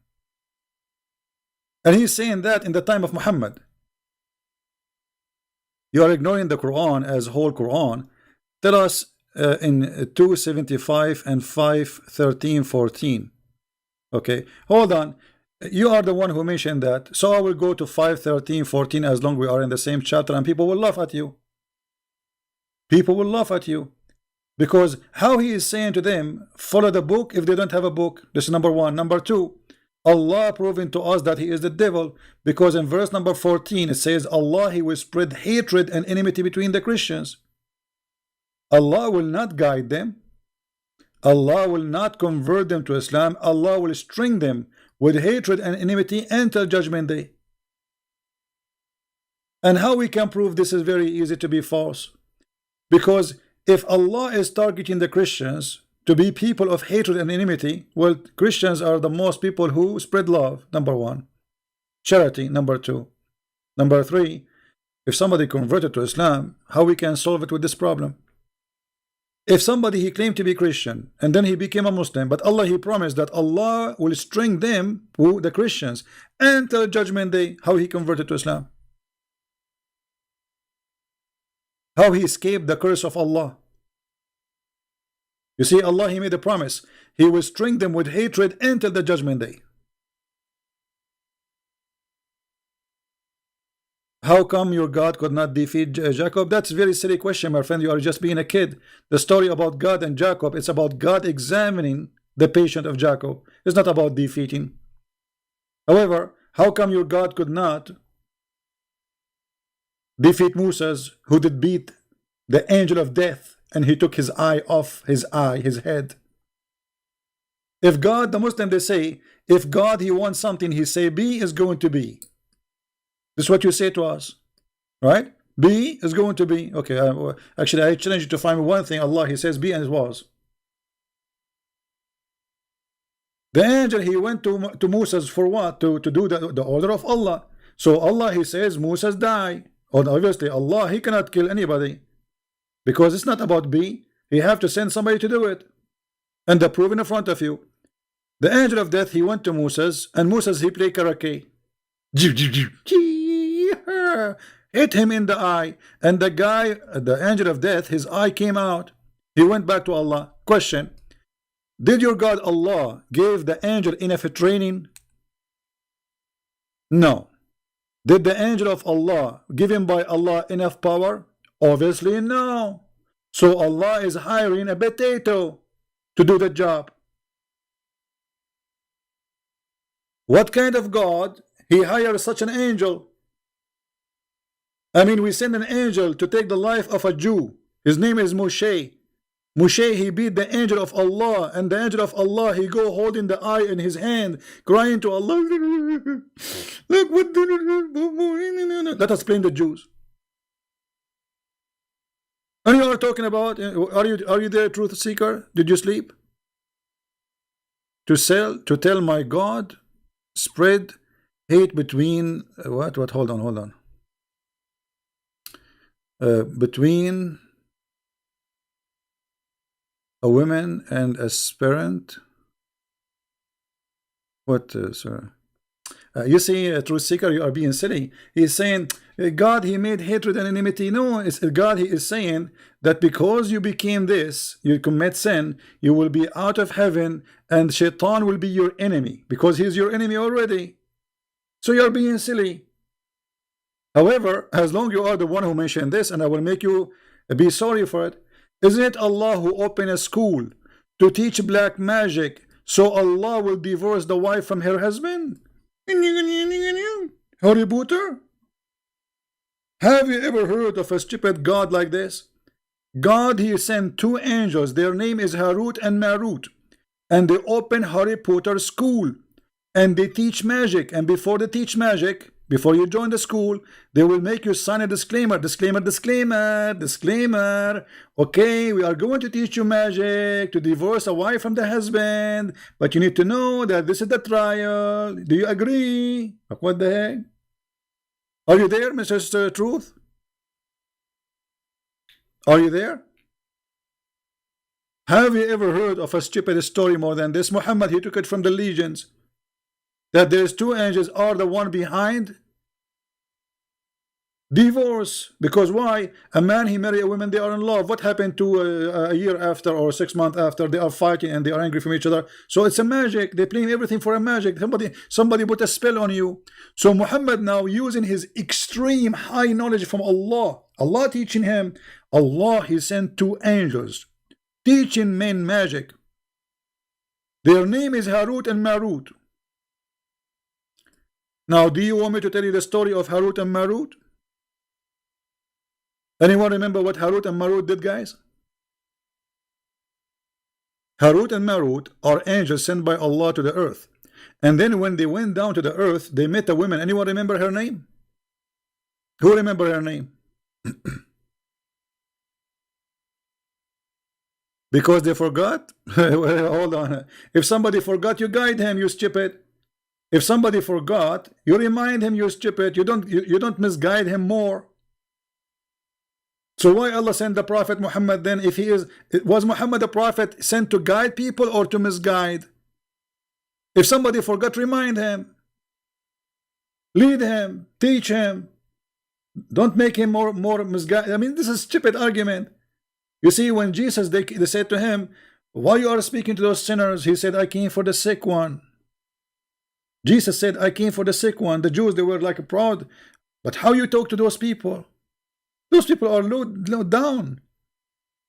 S1: And he's saying that in the time of Muhammad. You are ignoring the Quran as whole Quran. Tell us in 275 and 513 14. Okay, hold on. You are the one who mentioned that. So I will go to 513 14 as long as we are in the same chapter, and people will laugh at you. People will laugh at you, because how he is saying to them follow the book if they don't have a book. This is number one. Number two, Allah proving to us that he is the devil, because in verse number 14 it says Allah, he will spread hatred and enmity between the Christians. Allah will not guide them. Allah will not convert them to Islam. Allah will string them with hatred and enmity until judgment day. And how we can prove this is very easy to be false? Because if Allah is targeting the Christians to be people of hatred and enmity, well, Christians are the most people who spread love, number one. Charity, number two. Number three, if somebody converted to Islam, how we can solve it with this problem? If somebody, he claimed to be Christian and then he became a Muslim, but Allah, he promised that Allah will string them, who, the Christians, until judgment day, how he converted to Islam? How he escaped the curse of Allah? You see, Allah, he made a promise. He will string them with hatred until the judgment day. How come your God could not defeat Jacob? That's a very silly question, my friend. You are just being a kid. The story about God and Jacob, it's about God examining the patience of Jacob. It's not about defeating. However, how come your God could not defeat Moses, who did beat the angel of death, and he took his eye off his head? If God, the Muslim, they say, if God, he wants something, he say be is going to be. This is what you say to us, right? Be is going to be. Okay, actually, I challenge you to find me one thing. Allah, he says be, and it was. The angel, he went to Moses for what? To do the order of Allah. So Allah, he says Moses die. And obviously Allah, he cannot kill anybody, because it's not about be. He have to send somebody to do it. And the proof in front of you. The angel of death, he went to Moses, and Moses, he played karaoke. Hit him in the eye, and the guy, the angel of death, his eye came out. He went back to Allah. Question: did your God Allah give the angel enough training? No. Did the angel of Allah, given by Allah, enough power? Obviously no. So Allah is hiring a potato to do the job. What kind of God he hires such an angel? I mean, we send an angel to take the life of a Jew. His name is Moshe. Moshe, he beat the angel of Allah, and the angel of Allah, he go holding the eye in his hand, crying to Allah. Look what. Let us blame the Jews. And you are talking about, are you there, truth seeker? Did you sleep? To tell my God, spread hate between what? Hold on. Between a woman and a parent. What, sir? You see, truth seeker, you are being silly. He's saying God, he made hatred and enmity. No, it's God, he is saying that because you became this, you commit sin, you will be out of heaven, and Shaitan will be your enemy, because he's your enemy already. So you're being silly. However, as long you are the one who mentioned this, and I will make you be sorry for it, isn't it Allah who opened a school to teach black magic, so Allah will divorce the wife from her husband? Harry Potter? Have you ever heard of a stupid God like this? God, he sent two angels, their name is Harut and Marut, and they open Harry Potter school, and they teach magic. And before they teach magic, before you join the school, they will make you sign a disclaimer. Okay, we are going to teach you magic to divorce a wife from the husband, but you need to know that this is the trial. Do you agree? What the heck? Are you there, Mr. Truth? Are you there? Have you ever heard of a stupid story more than this? Muhammad, he took it from the legions, that there's two angels are the one behind divorce. Because why? A man, he marry a woman, they are in love. What happened to a year after or 6 months after? They are fighting and they are angry from each other. So it's a magic. They blame everything for a magic. Somebody put a spell on you. So Muhammad now, using his extreme high knowledge from Allah teaching him, Allah, he sent two angels teaching men magic. Their name is Harut and Marut. Now, do you want me to tell you the story of Harut and Marut? Anyone remember what Harut and Marut did, guys? Harut and Marut are angels sent by Allah to the earth. And then when they went down to the earth, they met a woman. Anyone remember her name? Who remember her name? Because they forgot? Hold on. If somebody forgot, you guide him, you stupid. If somebody forgot, you remind him, you stupid. You don't misguide him more. So why Allah sent the Prophet Muhammad then? If was Muhammad a prophet sent to guide people or to misguide? If somebody forgot, remind him, lead him, teach him. Don't make him more misguided. I mean, this is a stupid argument. You see, when Jesus, they said to him, why you are speaking to those sinners? He said, I came for the sick one. Jesus said, I came for the sick one. The Jews, they were like proud. But how you talk to those people? Those people are low down.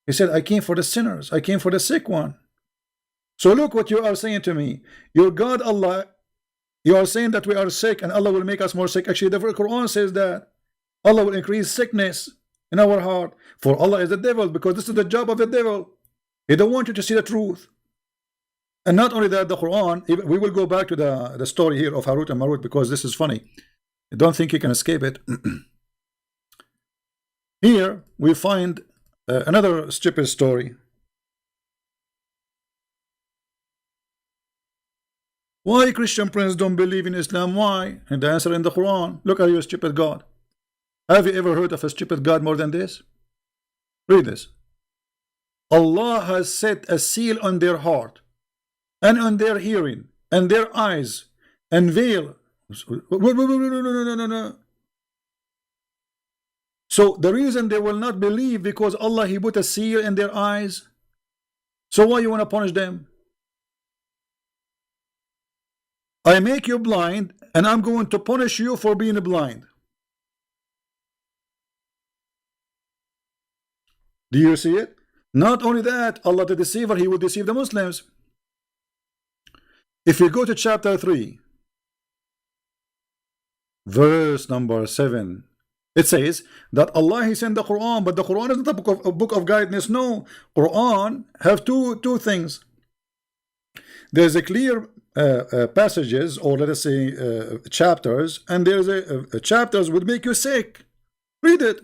S1: He said, I came for the sinners. I came for the sick one. So look what you are saying to me. Your God, Allah, you are saying that we are sick and Allah will make us more sick. Actually, the Quran says that Allah will increase sickness in our heart. For Allah is the devil, because this is the job of the devil. He don't want you to see the truth. And not only that, the Quran, we will go back to the story here of Harut and Marut, because this is funny. I don't think you can escape it. Here we find another stupid story. Why Christian friends don't believe in Islam? Why? And the answer in the Quran. Look at your stupid God. Have you ever heard of a stupid God more than this? Read this. Allah has set a seal on their heart and on their hearing and their eyes and veil. No. So the reason they will not believe, because Allah, He put a seal in their eyes. So why you want to punish them? I make you blind and I'm going to punish you for being blind. Do you see it? Not only that, Allah the deceiver, He will deceive the Muslims. If you go to chapter 3, verse number 7, it says that Allah, He sent the Quran, but the Quran is not a book of guidance. No, Quran have two things. There's a clear passages, or let us say chapters, and there's a chapters would make you sick. Read it.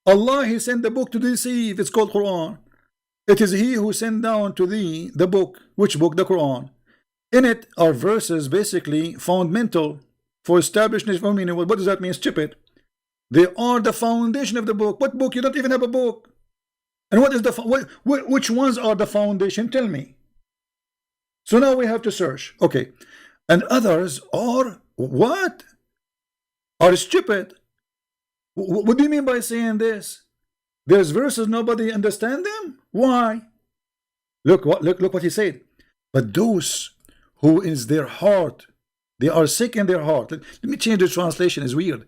S1: Allah, He sent the book to deceive. It's called Quran. It is He who sent down to thee the book. Which book? The Quran. In it are verses basically fundamental for establishing for meaning. What does that mean? Stupid. They are the foundation of the book. What book? You don't even have a book. And what is the which ones are the foundation? Tell me. So now we have to search. Okay. And others are what? Are stupid. What do you mean by saying this? There's verses nobody understand them? Why? Look what he said. But those who is their heart, they are sick in their heart. Let me change the translation, it's weird.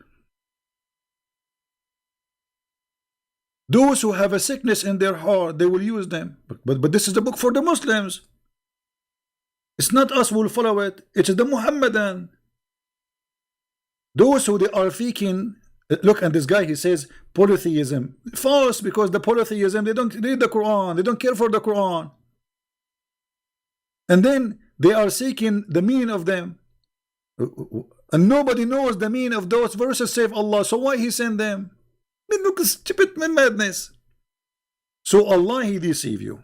S1: Those who have a sickness in their heart, they will use them. But this is the book for the Muslims. It's not us who will follow it. It is the Muhammadan. Those who they are faking. Look, and this guy, he says polytheism. False, because the polytheism, they don't read the Quran. They don't care for the Quran. And then they are seeking the meaning of them. And nobody knows the meaning of those verses save Allah. So why He send them? I mean, look, stupid madness. So Allah, He deceive you.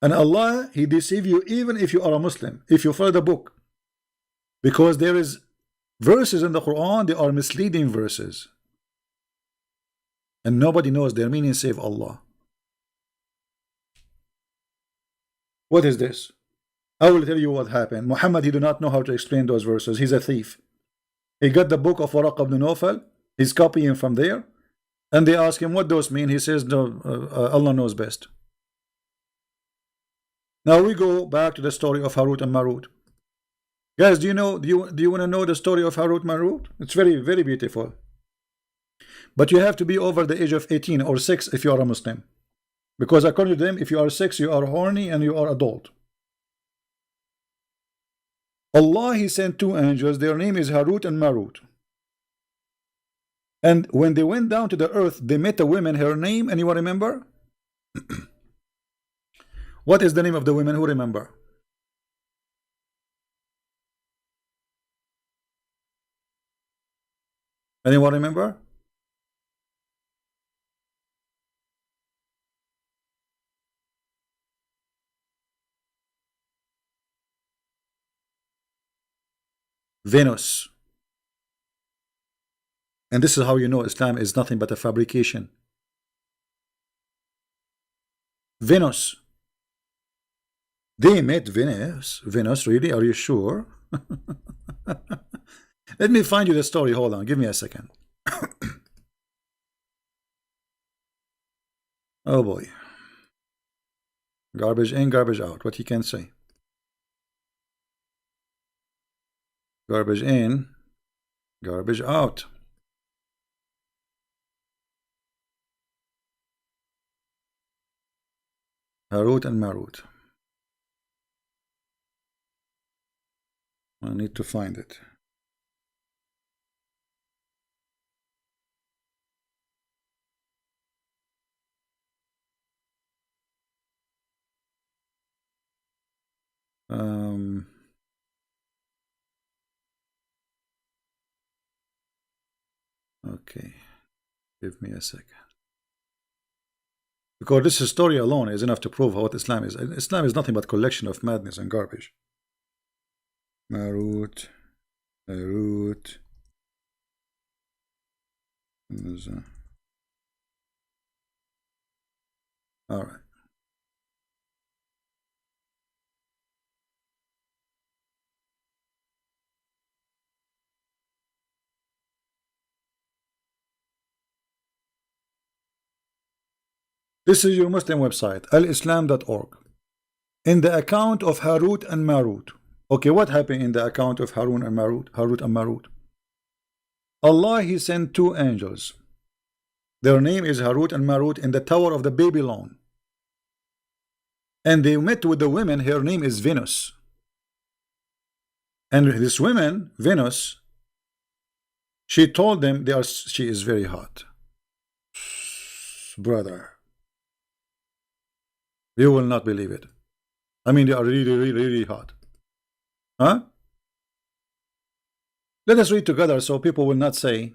S1: And Allah, He deceive you even if you are a Muslim, if you follow the book. Because there is verses in the Quran, they are misleading verses. And nobody knows their meaning save Allah. What is this? I will tell you what happened. Muhammad, he do not know how to explain those verses. He's a thief. He got the book of Waraq ibn Nawfal. He's copying from there. And they ask him what those mean. He says, no, Allah knows best. Now we go back to the story of Harut and Marut. Guys, do you want to know the story of Harut and Marut? It's very, very beautiful. But you have to be over the age of 18 or 6 if you are a Muslim. Because according to them, if you are 6, you are horny and you are adult. Allah, He sent 2 angels. Their name is Harut and Marut. And when they went down to the earth, they met a woman. Her name, anyone remember? What is the name of the women? Who remember? Anyone remember? Venus. And this is how you know Islam is nothing but a fabrication. Venus. They met Venus. Venus, really? Are you sure? Let me find you the story. Hold on. Give me a second. Oh boy. Garbage in, garbage out. What you can say? Garbage in, garbage out. Harut and Marut. I need to find it. Okay, give me a second. Because this story alone is enough to prove what Islam is. Islam is nothing but collection of madness and garbage. Marut, Harut. All right. This is your Muslim website, alislam.org. In the account of Harut and Marut. Okay, what happened in the account of Harun and Marut? Harut and Marut. Allah, He sent two angels. Their name is Harut and Marut in the Tower of the Babylon. And they met with the women. Her name is Venus. And this woman, Venus, she told them she is very hot. Brother, you will not believe it. I mean, they are really, really, really hot. Huh? Let us read together so people will not say.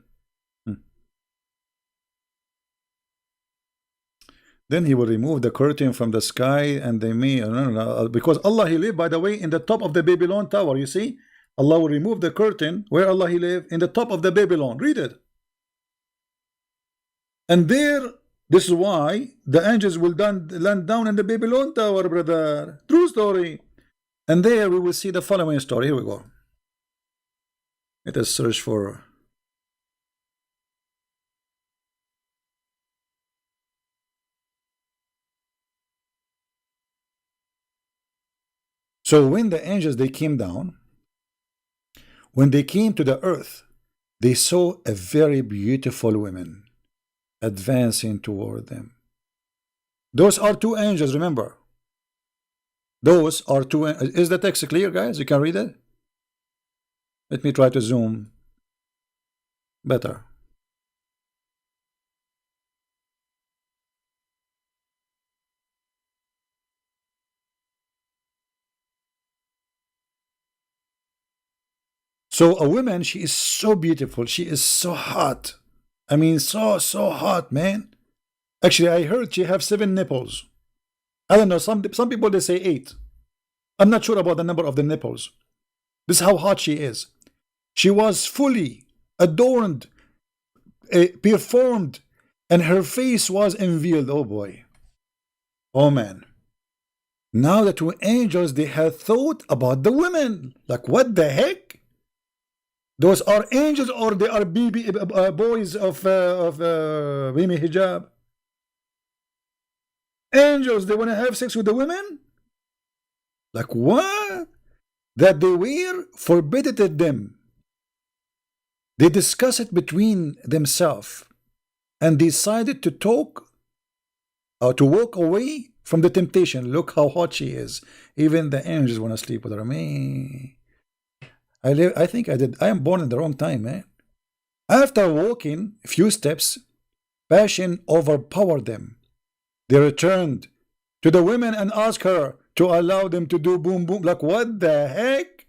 S1: Then He will remove the curtain from the sky, and they may, because Allah, He lived, by the way, in the top of the Babylon tower. You see, Allah will remove the curtain. Where Allah, He lived? In the top of the Babylon. Read it. And there, this is why the angels will land down in the Babylon tower, brother. True story. And there we will see the following story. Here we go. Let us search for. So when the angels, they came down, when they came to the earth, they saw a very beautiful woman advancing toward them. Those are two angels, remember. Those are two. Is the text clear, guys? You can read it? Let me try to zoom better. So a woman, she is so beautiful. She is so hot. I mean, so hot, man. Actually, I heard she have 7 nipples. I don't know. Some people, they say 8. I'm not sure about the number of the nipples. This is how hot she is. She was fully adorned, performed, and her face was unveiled. Oh boy. Oh man. Now the two angels, they had thought about the women. Like, what the heck? Those are angels, or they are boys of Mimi hijab? Angels, they want to have sex with the women? Like what? That they were forbidden them. They discussed it between themselves and decided to talk or to walk away from the temptation. Look how hot she is. Even the angels want to sleep with her. Me. I think I did. I am born in the wrong time, man. After walking a few steps, passion overpowered them. They returned to the women and asked her to allow them to do boom boom. Like, what the heck?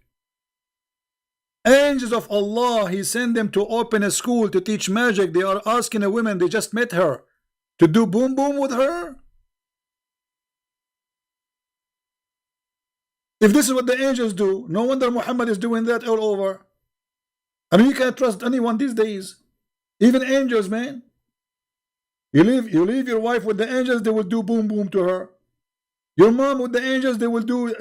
S1: Angels of Allah, He sent them to open a school to teach magic. They are asking a woman, they just met her, to do boom boom with her? If this is what the angels do, no wonder Muhammad is doing that all over. I mean, you can't trust anyone these days. Even angels, man. You leave your wife with the angels, they will do boom boom to her. Your mom with the angels, they will do,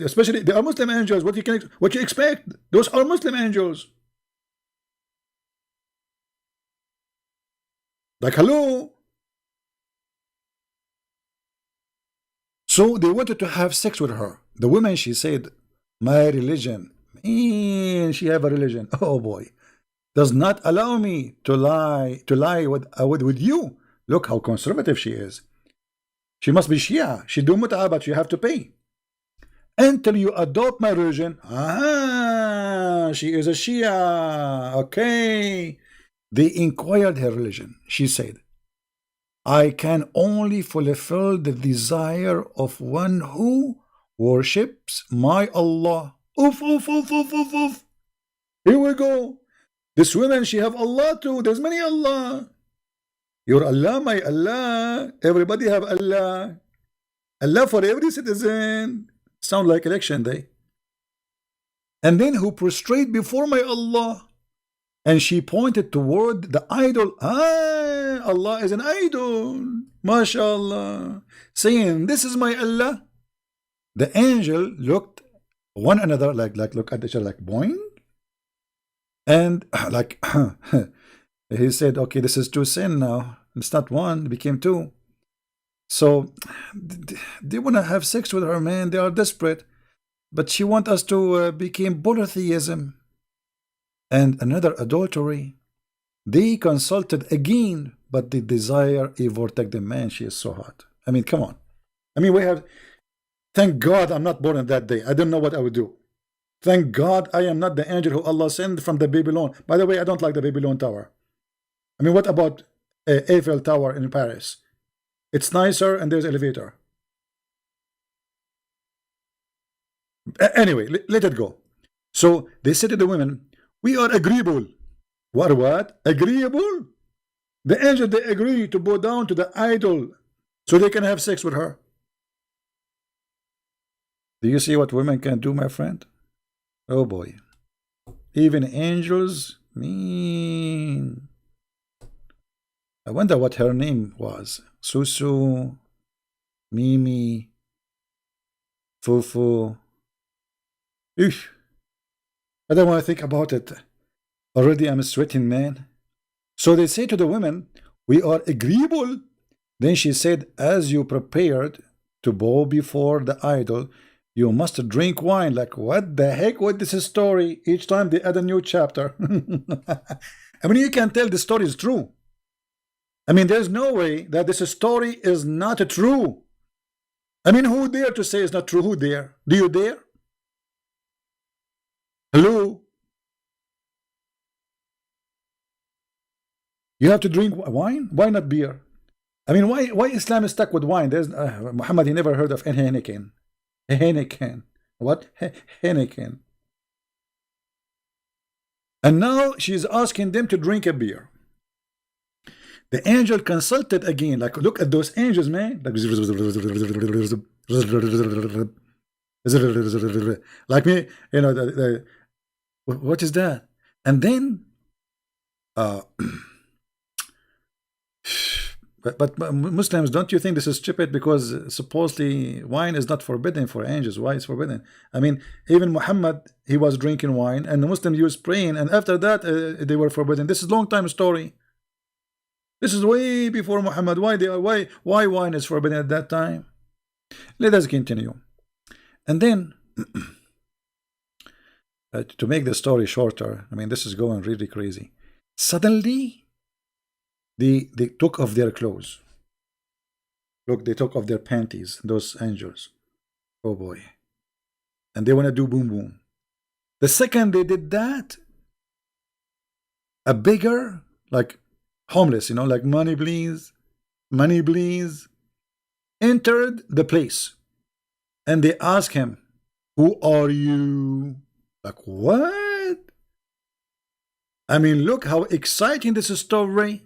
S1: especially they are Muslim angels. What you expect? Those are Muslim angels. Like, hello. So they wanted to have sex with her. The woman, she said, my religion, man, she have a religion. Oh boy, does not allow me to lie with you. Look how conservative she is. She must be Shia. She do mut'ah, but you have to pay. Until you adopt my religion, she is a Shia. Okay. They inquired her religion. She said, I can only fulfill the desire of one who worships my Allah. Oof, oof, oof, oof, oof, oof. Here we go. This woman, she have Allah too. There's many Allah. Your Allah, my Allah. Everybody have Allah. Allah for every citizen. Sound like election day. And then who prostrate before my Allah. And she pointed toward the idol. Allah is an idol. MashaAllah. Saying, this is my Allah. The angel looked one another like look at each other like boing. And like he said, okay, this is two sin now. It's not one, it became two. So they want to have sex with her, man. They are desperate. But she want us to become polytheism and another adultery. They consulted again, but the desire overtook the man. She is so hot. I mean, come on. I mean, we have. Thank God I'm not born on that day. I don't know what I would do. Thank God I am not the angel who Allah sent from the Babylon. By the way, I don't like the Babylon Tower. I mean, what about Eiffel Tower in Paris? It's nicer and there's elevator. Anyway, let it go. So they said to the women, we are agreeable. What? Agreeable? The angel, they agree to bow down to the idol so they can have sex with her. Do you see what women can do, my friend? Oh boy. Even angels, mean. I wonder what her name was. Susu, Mimi, Fufu. Eesh. I don't want to think about it. Already I'm sweating, man. So they say to the women, we are agreeable. Then she said, as you prepared to bow before the idol, you must drink wine. Like, what the heck? What is this story? Each time they add a new chapter. I mean, you can tell the story is true. I mean, there's no way that this story is not true. I mean, who dare to say it's not true? Who dare? Do you dare? Hello? You have to drink wine? Why not beer? I mean, why Islam is stuck with wine? There's Muhammad, he never heard of Heineken. Heineken. What? Heineken. And now she's asking them to drink a beer. The angel consulted again. Like, look at those angels, man. Like me, you know, what is that? And then but Muslims, don't you think this is stupid? Because supposedly wine is not forbidden for angels. Why is forbidden? I mean, even Muhammad, he was drinking wine, and the Muslims used praying, and after that they were forbidden. This is a long time story. This is way before Muhammad. Why wine is forbidden at that time? Let us continue. And then to make the story shorter, I mean, this is going really crazy. Suddenly they took off their clothes. Look, they took off their panties, those angels. Oh boy. And they want to do boom boom. The second they did that, a beggar, like homeless, you know, like money please, entered the place and they ask him, who are you? Like, what? I mean, look how exciting this story.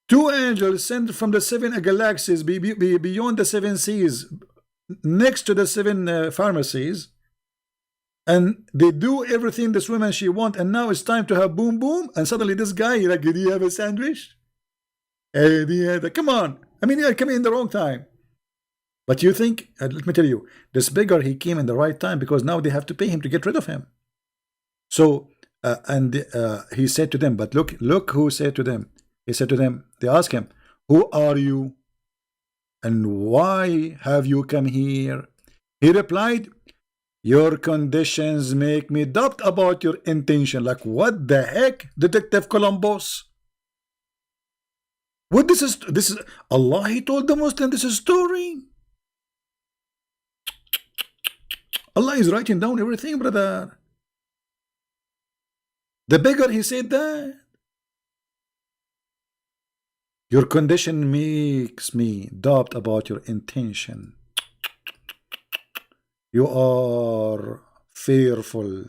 S1: Two angels sent from the seven galaxies beyond the seven seas, next to the seven pharmacies, and they do everything this woman she want, and now it's time to have boom boom, and suddenly this guy, like, do you have a sandwich? Come on. I mean, you're coming in the wrong time. But you think, let me tell you, this beggar, he came in the right time, because now they have to pay him to get rid of him. So, he said to them, but look who said to them. He said to them, they asked him, who are you? And why have you come here? He replied, your conditions make me doubt about your intention. Like, what the heck, Detective Columbus? What this is Allah, he told the Muslim this is story. Allah is writing down everything, brother. The beggar, he said that. Your condition makes me doubt about your intention. You are fearful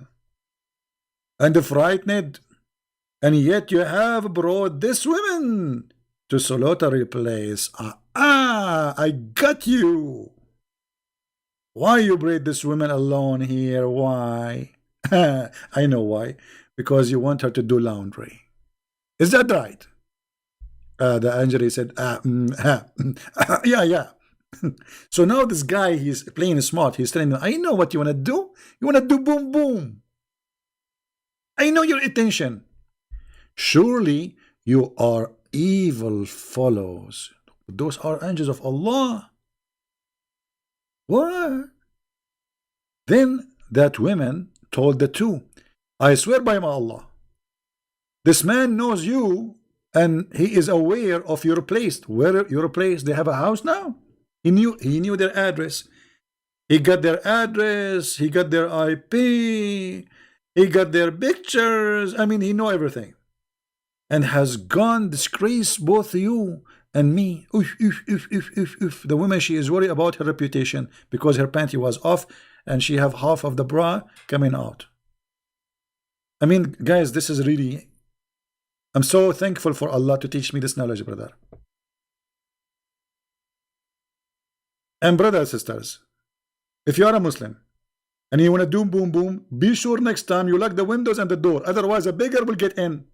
S1: and frightened, and yet you have brought this woman to solitary place. I got you. Why you brought this woman alone here? Why? I know why. Because you want her to do laundry. Is that right? The angel said, yeah. So now this guy, he's playing smart. He's telling me, I know what you want to do. You want to do boom boom. I know your intention. Surely you are evil fellows. Those are angels of Allah. What? Then that woman told the two, I swear by my Allah, this man knows you, and he is aware of your place. Where your place? They have a house now. He knew their address. He got their address. He got their IP. He got their pictures. I mean, he know everything, and has gone disgrace both you and me. The woman, she is worried about her reputation because her panty was off, and she have half of the bra coming out. I mean, guys, this is really. I'm so thankful for Allah to teach me this knowledge, brother. And brothers and sisters, if you are a Muslim and you want to do boom boom, be sure next time you lock the windows and the door. Otherwise, a beggar will get in.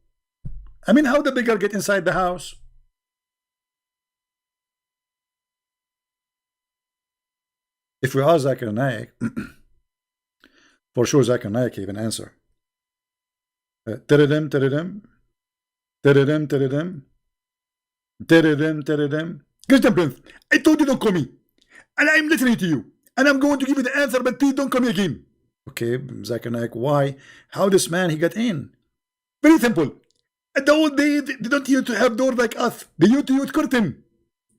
S1: I mean, how the beggar get inside the house? If we ask Zakir Naik, for sure Zakir Naik even answer. Teredem, teredem. Teredem, teredem. Teredem, teredem. Christian Prince, I told you don't call me. And I'm listening to you. And I'm going to give you the answer, but please don't call me again. Okay, Zakir Naik, why? How this man, he got in? Very simple. At the old days, they don't used to have doors like us. They used to use curtain.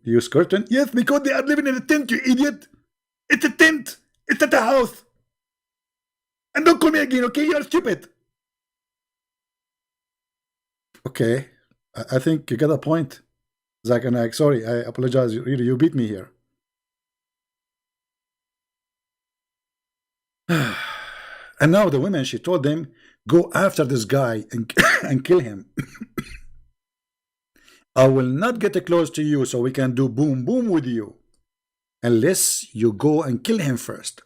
S1: They use curtain? Yes, because they are living in a tent, you idiot. It's a tent. It's not a house. And don't call me again, okay? You're stupid. Okay, I think you got a point, Zakir Naik. Sorry, I apologize. Really, you beat me here. And now the woman, she told them, go after this guy and kill him. I will not get close to you so we can do boom boom with you unless you go and kill him first.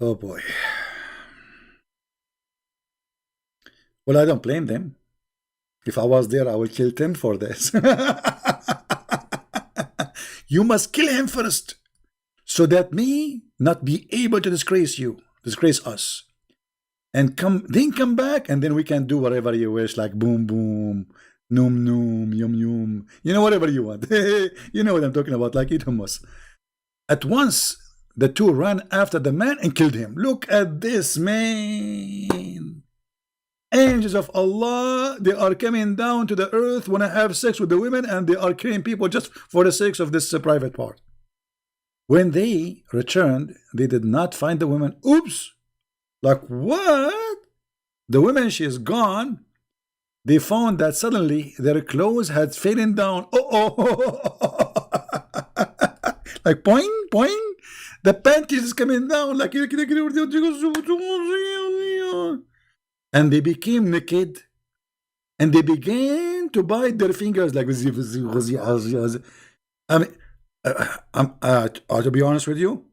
S1: Oh boy. Well, I don't blame them. If I was there, I would kill them for this. You must kill him first, so that me not be able to disgrace you, disgrace us, and then come back, and then we can do whatever you wish, like boom boom, noom noom, yum yum, you know, whatever you want. You know what I'm talking about, like eat hummus. At once, the two ran after the man and killed him. Look at this, man. Angels of Allah, they are coming down to the earth, want to have sex with the women, and they are killing people just for the sake of this private part. When they returned, they did not find the women. Oops! Like, what? The woman, she is gone. They found that suddenly their clothes had fallen down. Like poing, poing. The panties is coming down like, and they became naked, and they began to bite their fingers like. I mean, to be honest with you,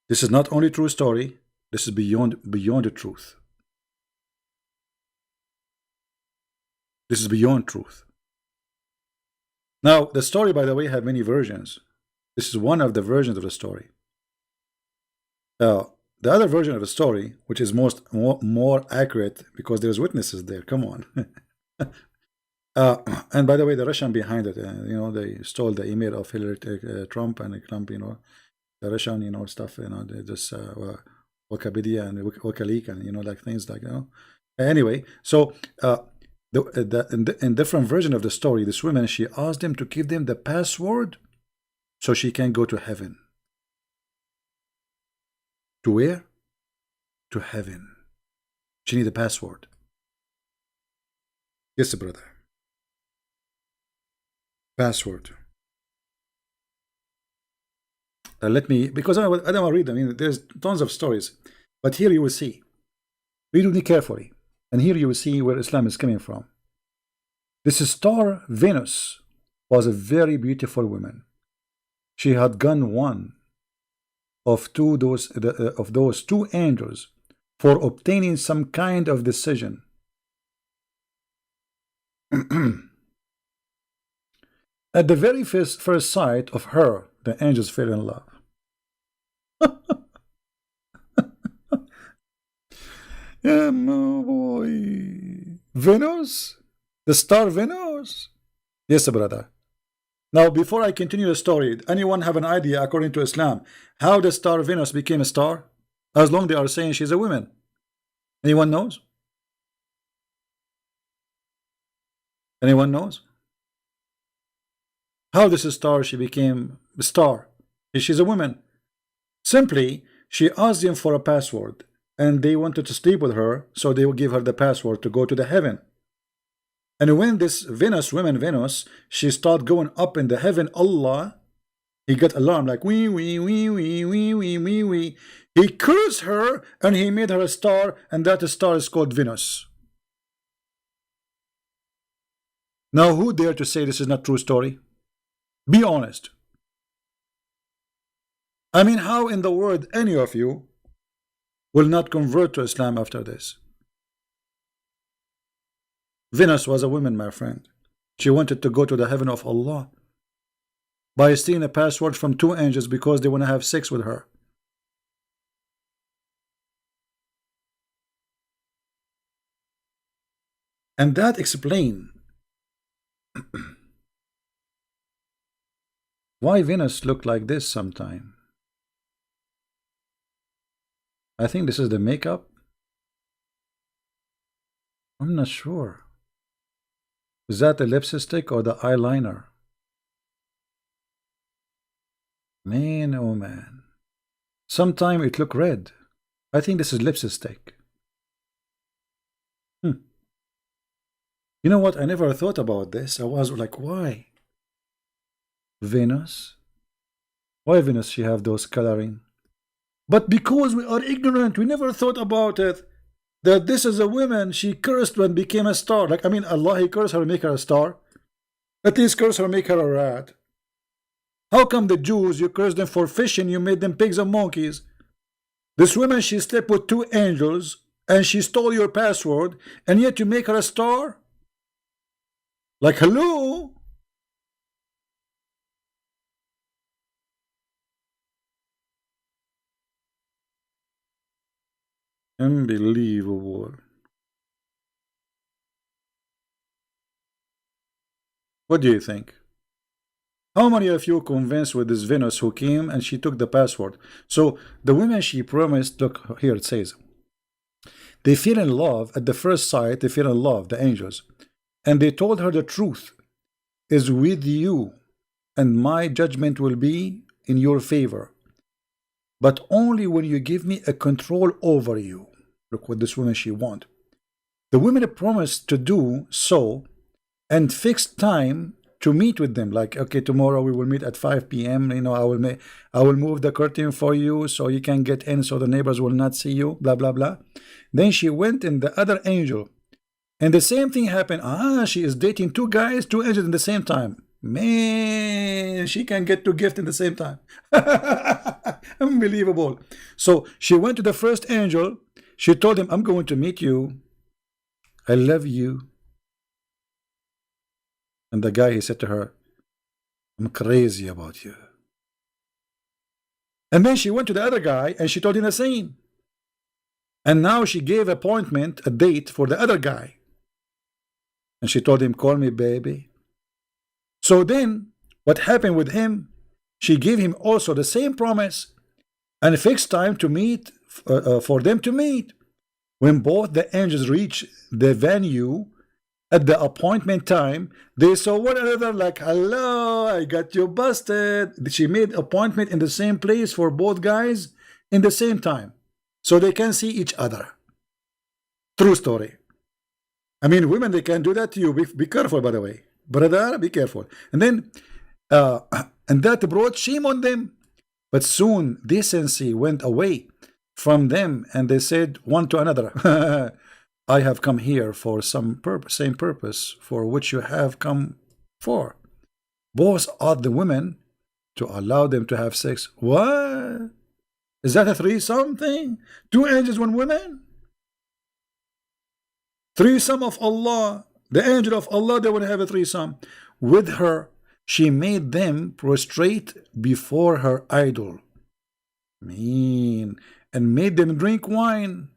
S1: this is not only true story. This is beyond the truth. This is beyond truth. Now, the story, by the way, have many versions. This is one of the versions of the story. The other version of the story, which is more accurate, because there's witnesses there. Come on. And by the way, the Russian behind it, you know, they stole the email of Hillary Trump and Trump, you know, the Russian, you know, stuff, you know, they just Wikipedia and Wikileaks and, you know, like things like, you know. Anyway, so in different version of the story, this woman, she asked them to give them the password so she can go to heaven. To where? To heaven. She need a password. Yes, brother. Password. Let me, because I don't want to read them. I mean, there's tons of stories, but here you will see. Read with me carefully, and here you will see where Islam is coming from. This star Venus was a very beautiful woman. She had gone one of those two angels for obtaining some kind of decision. At the very first sight of her, the angels fell in love. Yeah, my boy. Venus? The star Venus? Yes, brother. Now, before I continue the story, anyone have an idea, according to Islam, how the star Venus became a star? As long as they are saying she's a woman. Anyone knows? Anyone knows? How this star she became a star? She's a woman. Simply, she asked them for a password, and they wanted to sleep with her, so they will give her the password to go to the heaven. And when this woman Venus, she started going up in the heaven, Allah, he got alarmed like wee wee wee wee wee wee wee wee. He cursed her and he made her a star, and that star is called Venus. Now, who dare to say this is not true story? Be honest. I mean, how in the world any of you will not convert to Islam after this? Venus was a woman, my friend. She wanted to go to the heaven of Allah by stealing a password from two angels because they want to have sex with her. And that explains why Venus looked like this sometime. I think this is the makeup. I'm not sure. Is that the lipstick or the eyeliner? Man, oh man. Sometime it look red. I think this is lipstick. You know what? I never thought about this. I was like, why? Venus? Why Venus she have those coloring? But because we are ignorant, we never thought about it. That this is a woman, she cursed when became a star. Like, I mean, Allah, he cursed her, make her a star. At least curse her, make her a rat. How come the Jews, you cursed them for fishing, you made them pigs and monkeys? This woman, she slept with two angels, and she stole your password, and yet you make her a star? Like, hello? Unbelievable. What do you think? How many of you convinced with this Venus who came and she took the password? So the women she promised, look here it says, they fell in love at the first sight, they fell in love, the angels. And they told her the truth is with you, and my judgment will be in your favor. But only when you give me a control over you. Look what this woman she want. The women promised to do so and fixed time to meet with them. Like, okay, tomorrow we will meet at 5 p.m. You know, I will move the curtain for you so you can get in, so the neighbors will not see you. Blah blah blah. Then she went in the other angel, and the same thing happened. She is dating two guys, two angels in the same time. Man, she can get two gifts in the same time. Unbelievable. So she went to the first angel. She told him, I'm going to meet you. I love you. And the guy, he said to her, I'm crazy about you. And then she went to the other guy and she told him the same. And now she gave appointment, a date for the other guy. And she told him, call me baby. So then what happened with him? She gave him also the same promise and a fixed time to meet, for them to meet. When both the angels reached the venue at the appointment time, they saw one another like, hello, I got you busted. She made appointment in the same place for both guys in the same time, so they can see each other. True story. I mean, women, they can do that to you. Be careful, by the way. Brother, be careful. And then, and that brought shame on them. But soon decency went away from them, and they said one to another, I have come here for some same purpose for which you have come for. Both ought the women to allow them to have sex. What? Is that a threesome thing? Two angels, one woman? Threesome of Allah. The angel of Allah, they would have a threesome. With her, she made them prostrate before her idol. Mean. And made them drink wine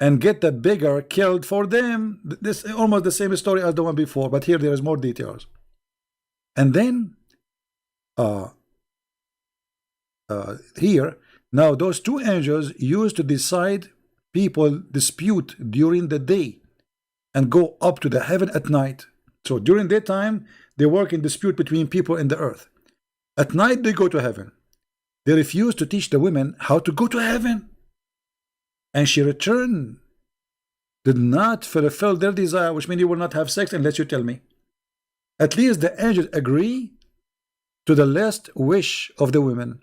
S1: and get the beggar killed for them. This is almost the same story as the one before, but here there is more details. And then here, now those two angels used to decide people dispute during the day and go up to the heaven at night. So during daytime, they work in dispute between people in the earth. At night, they go to heaven. They refused to teach the women how to go to heaven. And she returned, did not fulfill their desire, which means you will not have sex unless you tell me. At least the angels agree to the last wish of the women.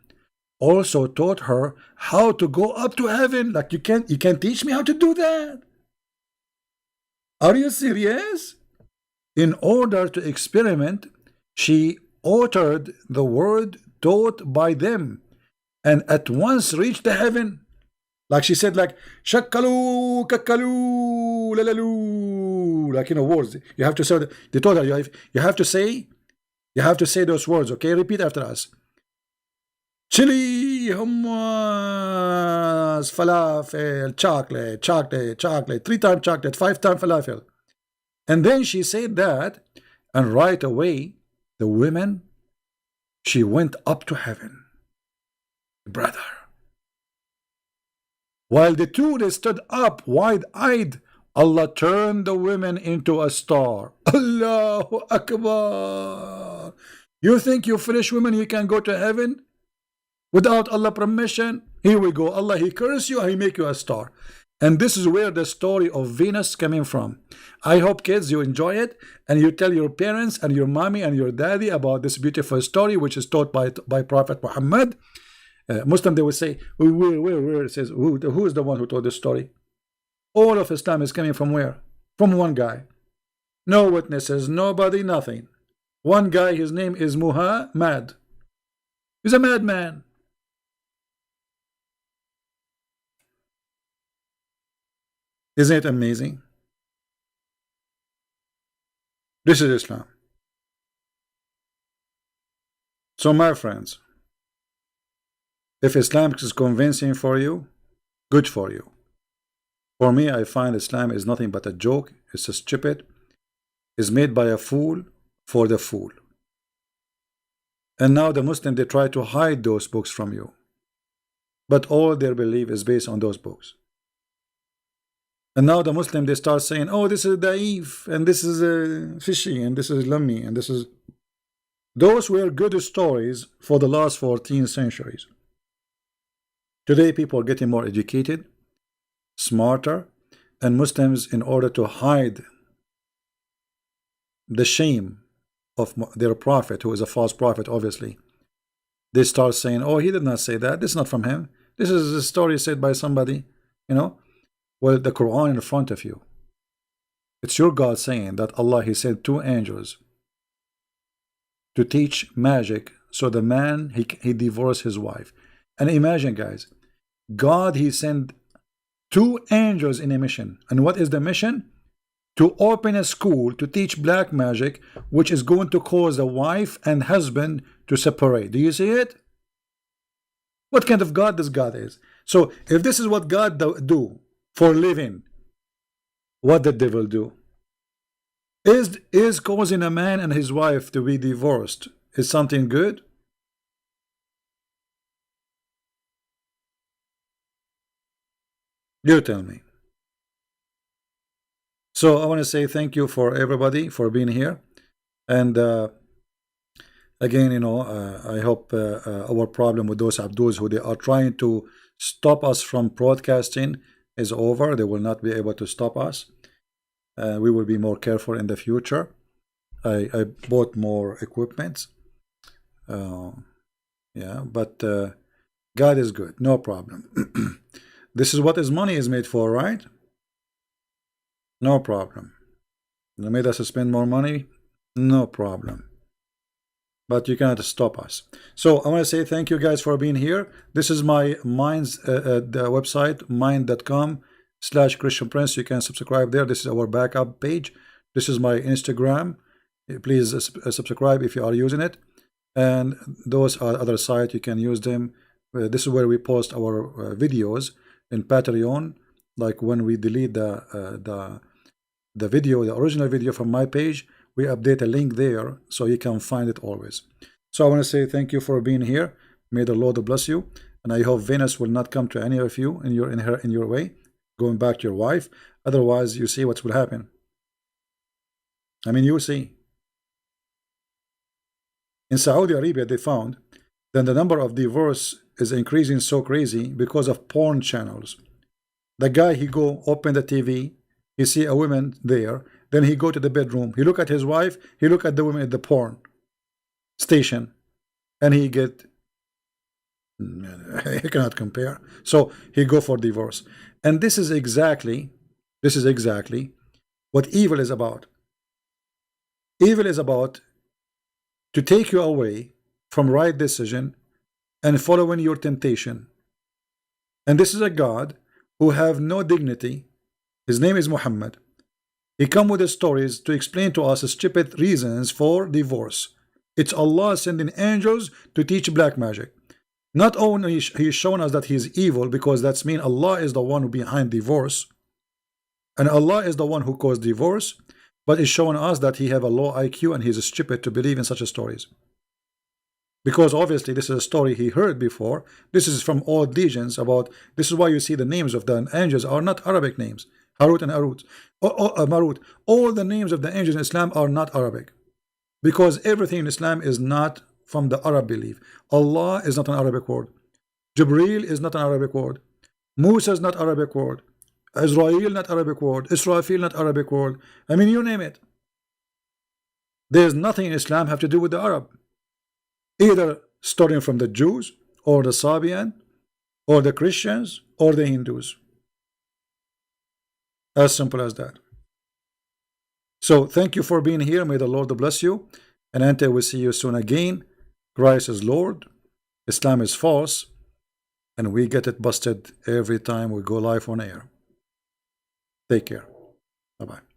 S1: Also taught her how to go up to heaven. Like you can teach me how to do that. Are you serious? In order to experiment, she uttered the word taught by them and at once reached the heaven. Like she said, like shakalu, kakalu, lalalu, like words. You have to say. They told her you have to say those words. Okay, repeat after us. Chili, hummus, falafel, chocolate, chocolate, chocolate. 3 times chocolate, 5 times falafel. And then she said that, and right away, the women, she went up to heaven. Brother. While the two, they stood up wide-eyed, Allah turned the women into a star. Allahu Akbar. You think you foolish women, you can go to heaven without Allah permission? Here we go. Allah, He curse you, He make you a star. And this is where the story of Venus coming from. I hope, kids, you enjoy it, and you tell your parents and your mommy and your daddy about this beautiful story, which is taught by Prophet Muhammad. Muslim, they will say, where it says, who is the one who told this story? All of Islam is coming from where? From one guy. No witnesses, nobody, nothing. One guy, his name is Muhammad. He's a madman. Isn't it amazing? This is Islam. So my friends, if Islam is convincing for you, good for you. For me, I find Islam is nothing but a joke. It's a stupid. It's made by a fool for the fool. And now the Muslims, they try to hide those books from you. But all their belief is based on those books. And now the Muslim, they start saying, oh, this is da'if, and this is fishy, and this is lummy, and this is... Those were good stories for the last 14 centuries. Today, people are getting more educated. smarter, and Muslims, in order to hide the shame of their prophet, who is a false prophet, obviously, they start saying, oh, he did not say that, this is not from him, this is a story said by somebody, you know. Well, the Quran in front of you, it's your God saying that Allah, he sent 2 angels to teach magic, so the man, he divorced his wife. And imagine, guys, God, he sent 2 angels in a mission. And what is the mission? To open a school to teach black magic, which is going to cause the wife and husband to separate. Do you see it? What kind of God this God is? So if this is what God do for living, what the devil do? Is causing a man and his wife to be divorced is something good? You tell me. So I want to say thank you for everybody for being here, and again, you know, I hope our problem with those Abdus who they are trying to stop us from broadcasting is over. They will not be able to stop us. We will be more careful in the future. I bought more equipment. Yeah, but God is good, no problem. This is what his money is made for, right? No problem. They made us spend more money, no problem. But you cannot stop us. So I want to say thank you guys for being here. This is my Mind's the website, mind.com/Christian Prince. You can subscribe there. This is our backup page. This is my Instagram. Please subscribe if you are using it. And those are other sites, you can use them. This is where we post our videos in Patreon. Like when we delete the video, the original video from my page, we update a link there so you can find it always. So I want to say thank you for being here. May the Lord bless you, and I hope Venus will not come to any of you in your way, going back to your wife. Otherwise, you see what will happen. I mean, you see. In Saudi Arabia, they found that the number of divorce is increasing so crazy because of porn channels. The guy, he go open the TV, he see a woman there, then he go to the bedroom, he look at his wife, he look at the woman at the porn station, and he get, he cannot compare. So he go for divorce. And this is exactly what evil is about. Evil is about to take you away from right decision and following your temptation. And this is a God who have no dignity. His name is Muhammad. He come with the stories to explain to us stupid reasons for divorce. It's Allah sending angels to teach black magic. Not only he's shown us that he's evil, because that's mean Allah is the one who behind divorce, and Allah is the one who caused divorce, but it's showing us that he have a low IQ and he's stupid to believe in such stories. Because obviously this is a story he heard before. This is from old legends about, this is why you see the names of the angels are not Arabic names. Harut and Arut, Marut. All the names of the angels in Islam are not Arabic, because everything in Islam is not from the Arab belief. Allah is not an Arabic word. Jibreel is not an Arabic word. Musa is not Arabic word. Israel not Arabic word. Israfil not Arabic word. I mean, you name it. There's nothing in Islam have to do with the Arab. Either starting from the Jews or the Sabian or the Christians or the Hindus. As simple as that. So thank you for being here. May the Lord bless you. And until we see you soon again, Christ is Lord, Islam is false, and we get it busted every time we go live on air. Take care. Bye-bye.